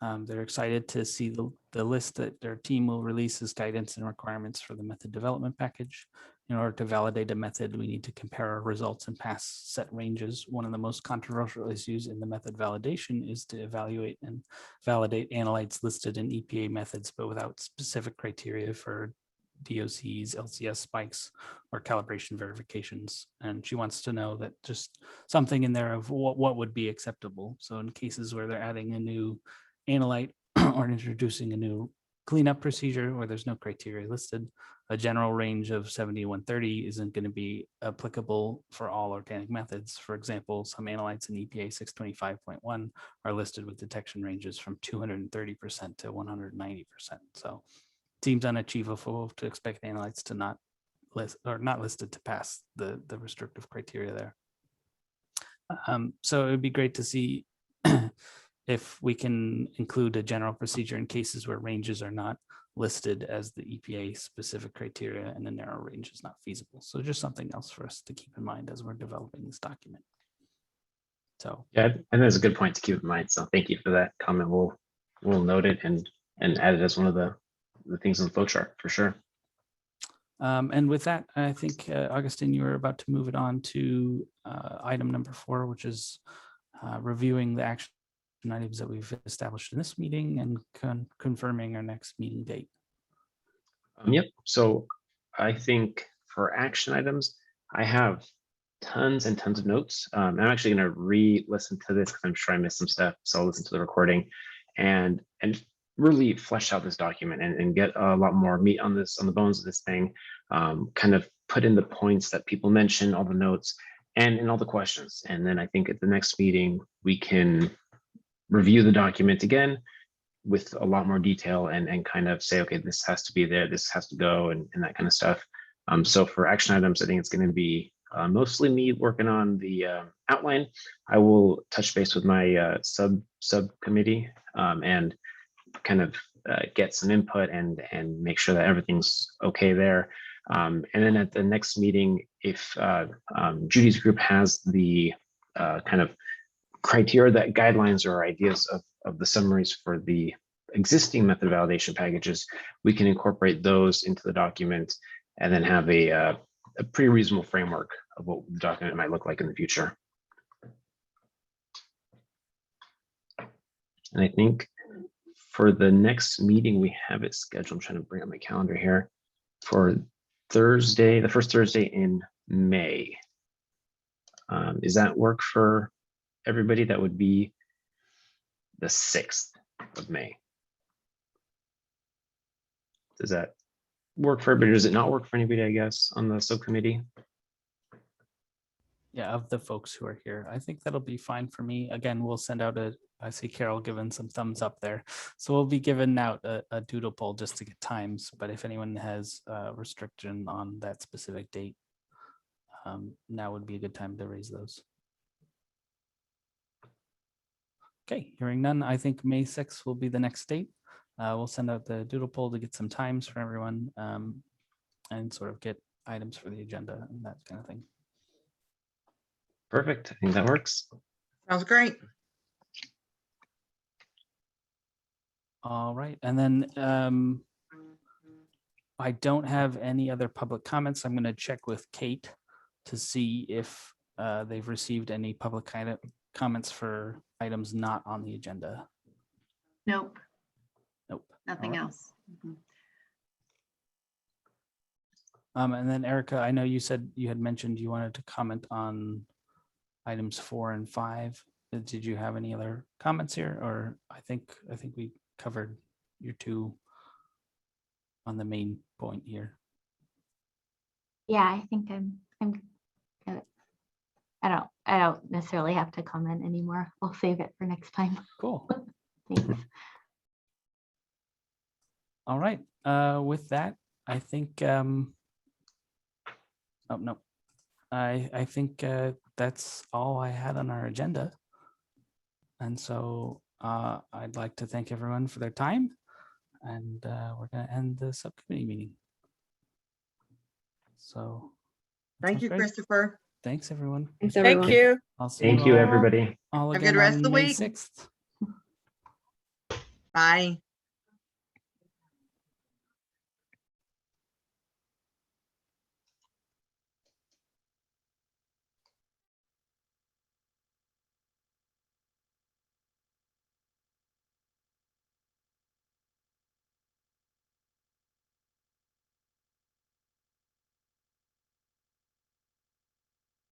They're excited to see the list that their team will release as guidance and requirements for the method development package. In order to validate a method, we need to compare our results and past set ranges. One of the most controversial issues in the method validation is to evaluate and validate analytes listed in EPA methods, but without specific criteria for DOCs, LCS spikes, or calibration verifications. And she wants to know that just something in there of what would be acceptable. So in cases where they're adding a new analyte or introducing a new cleanup procedure where there's no criteria listed, a general range of 70 to 130 isn't going to be applicable for all organic methods. For example, some analytes in EPA 625.1 are listed with detection ranges from 230% to 190%. So it seems unachievable to expect analytes to not listed to pass the restrictive criteria there. So it would be great to see if we can include a general procedure in cases where ranges are not listed as the EPA specific criteria and a narrow range is not feasible. So just something else for us to keep in mind as we're developing this document. So yeah, and that's a good point to keep in mind. So thank you for that comment. We'll note it and add it as one of the things on the flow chart for sure. And with that, I think Augustine, you were about to move it on to item number 4, which is reviewing the action items that we've established in this meeting and confirming our next meeting date. Yep. So I think for action items, I have tons and tons of notes. I'm actually going to re-listen to this because I'm sure I missed some stuff. So I'll listen to the recording and really flesh out this document and get a lot more meat on the bones of this thing. Kind of put in the points that people mention, all the notes, and all the questions. And then I think at the next meeting we can review the document again with a lot more detail and kind of say, okay, this has to be there, this has to go, and that kind of stuff. So for action items, I think it's going to be mostly me working on the outline. I will touch base with my subcommittee and kind of get some input and make sure that everything's okay there. And then at the next meeting, if Judy's group has the kind of criteria, that guidelines or ideas of the summaries for the existing method validation packages, we can incorporate those into the document and then have a pretty reasonable framework of what the document might look like in the future. And I think for the next meeting, we have it scheduled. I'm trying to bring up my calendar here for Thursday, the first Thursday in May. Does that work for everybody? That would be the 6th of May. Does that work for everybody? Does it not work for anybody, I guess, on the subcommittee? Yeah, of the folks who are here, I think that'll be fine for me. Again, we'll send out I see Carol giving some thumbs up there. So we'll be giving out a doodle poll just to get times. But if anyone has a restriction on that specific date, now would be a good time to raise those. Okay, hearing none, I think May 6th will be the next date. We'll send out the doodle poll to get some times for everyone and sort of get items for the agenda and that kind of thing. Perfect. I think that works. Sounds great. All right, and then I don't have any other public comments. I'm going to check with Kate to see if they've received any public comments for items not on the agenda. Nope, Nope. nothing All right. else. Mhm. And then Erica, I know you said you had mentioned you wanted to comment on items 4 and 5. Did you have any other comments here? Or I think we covered your two on the main point here. Yeah, I think I'm good. I don't necessarily have to comment anymore. I'll save it for next time. Cool. Thanks. All right. With that, I think oh no. I think that's all I had on our agenda. And so I'd like to thank everyone for their time. And we're going to end the subcommittee meeting. So that Thank sounds you, great. Christopher. Thanks, everyone. Thanks, Thank everyone. you. I'll see Thank you, all- everybody. all Have a again good rest on of the May week. 6th. Bye.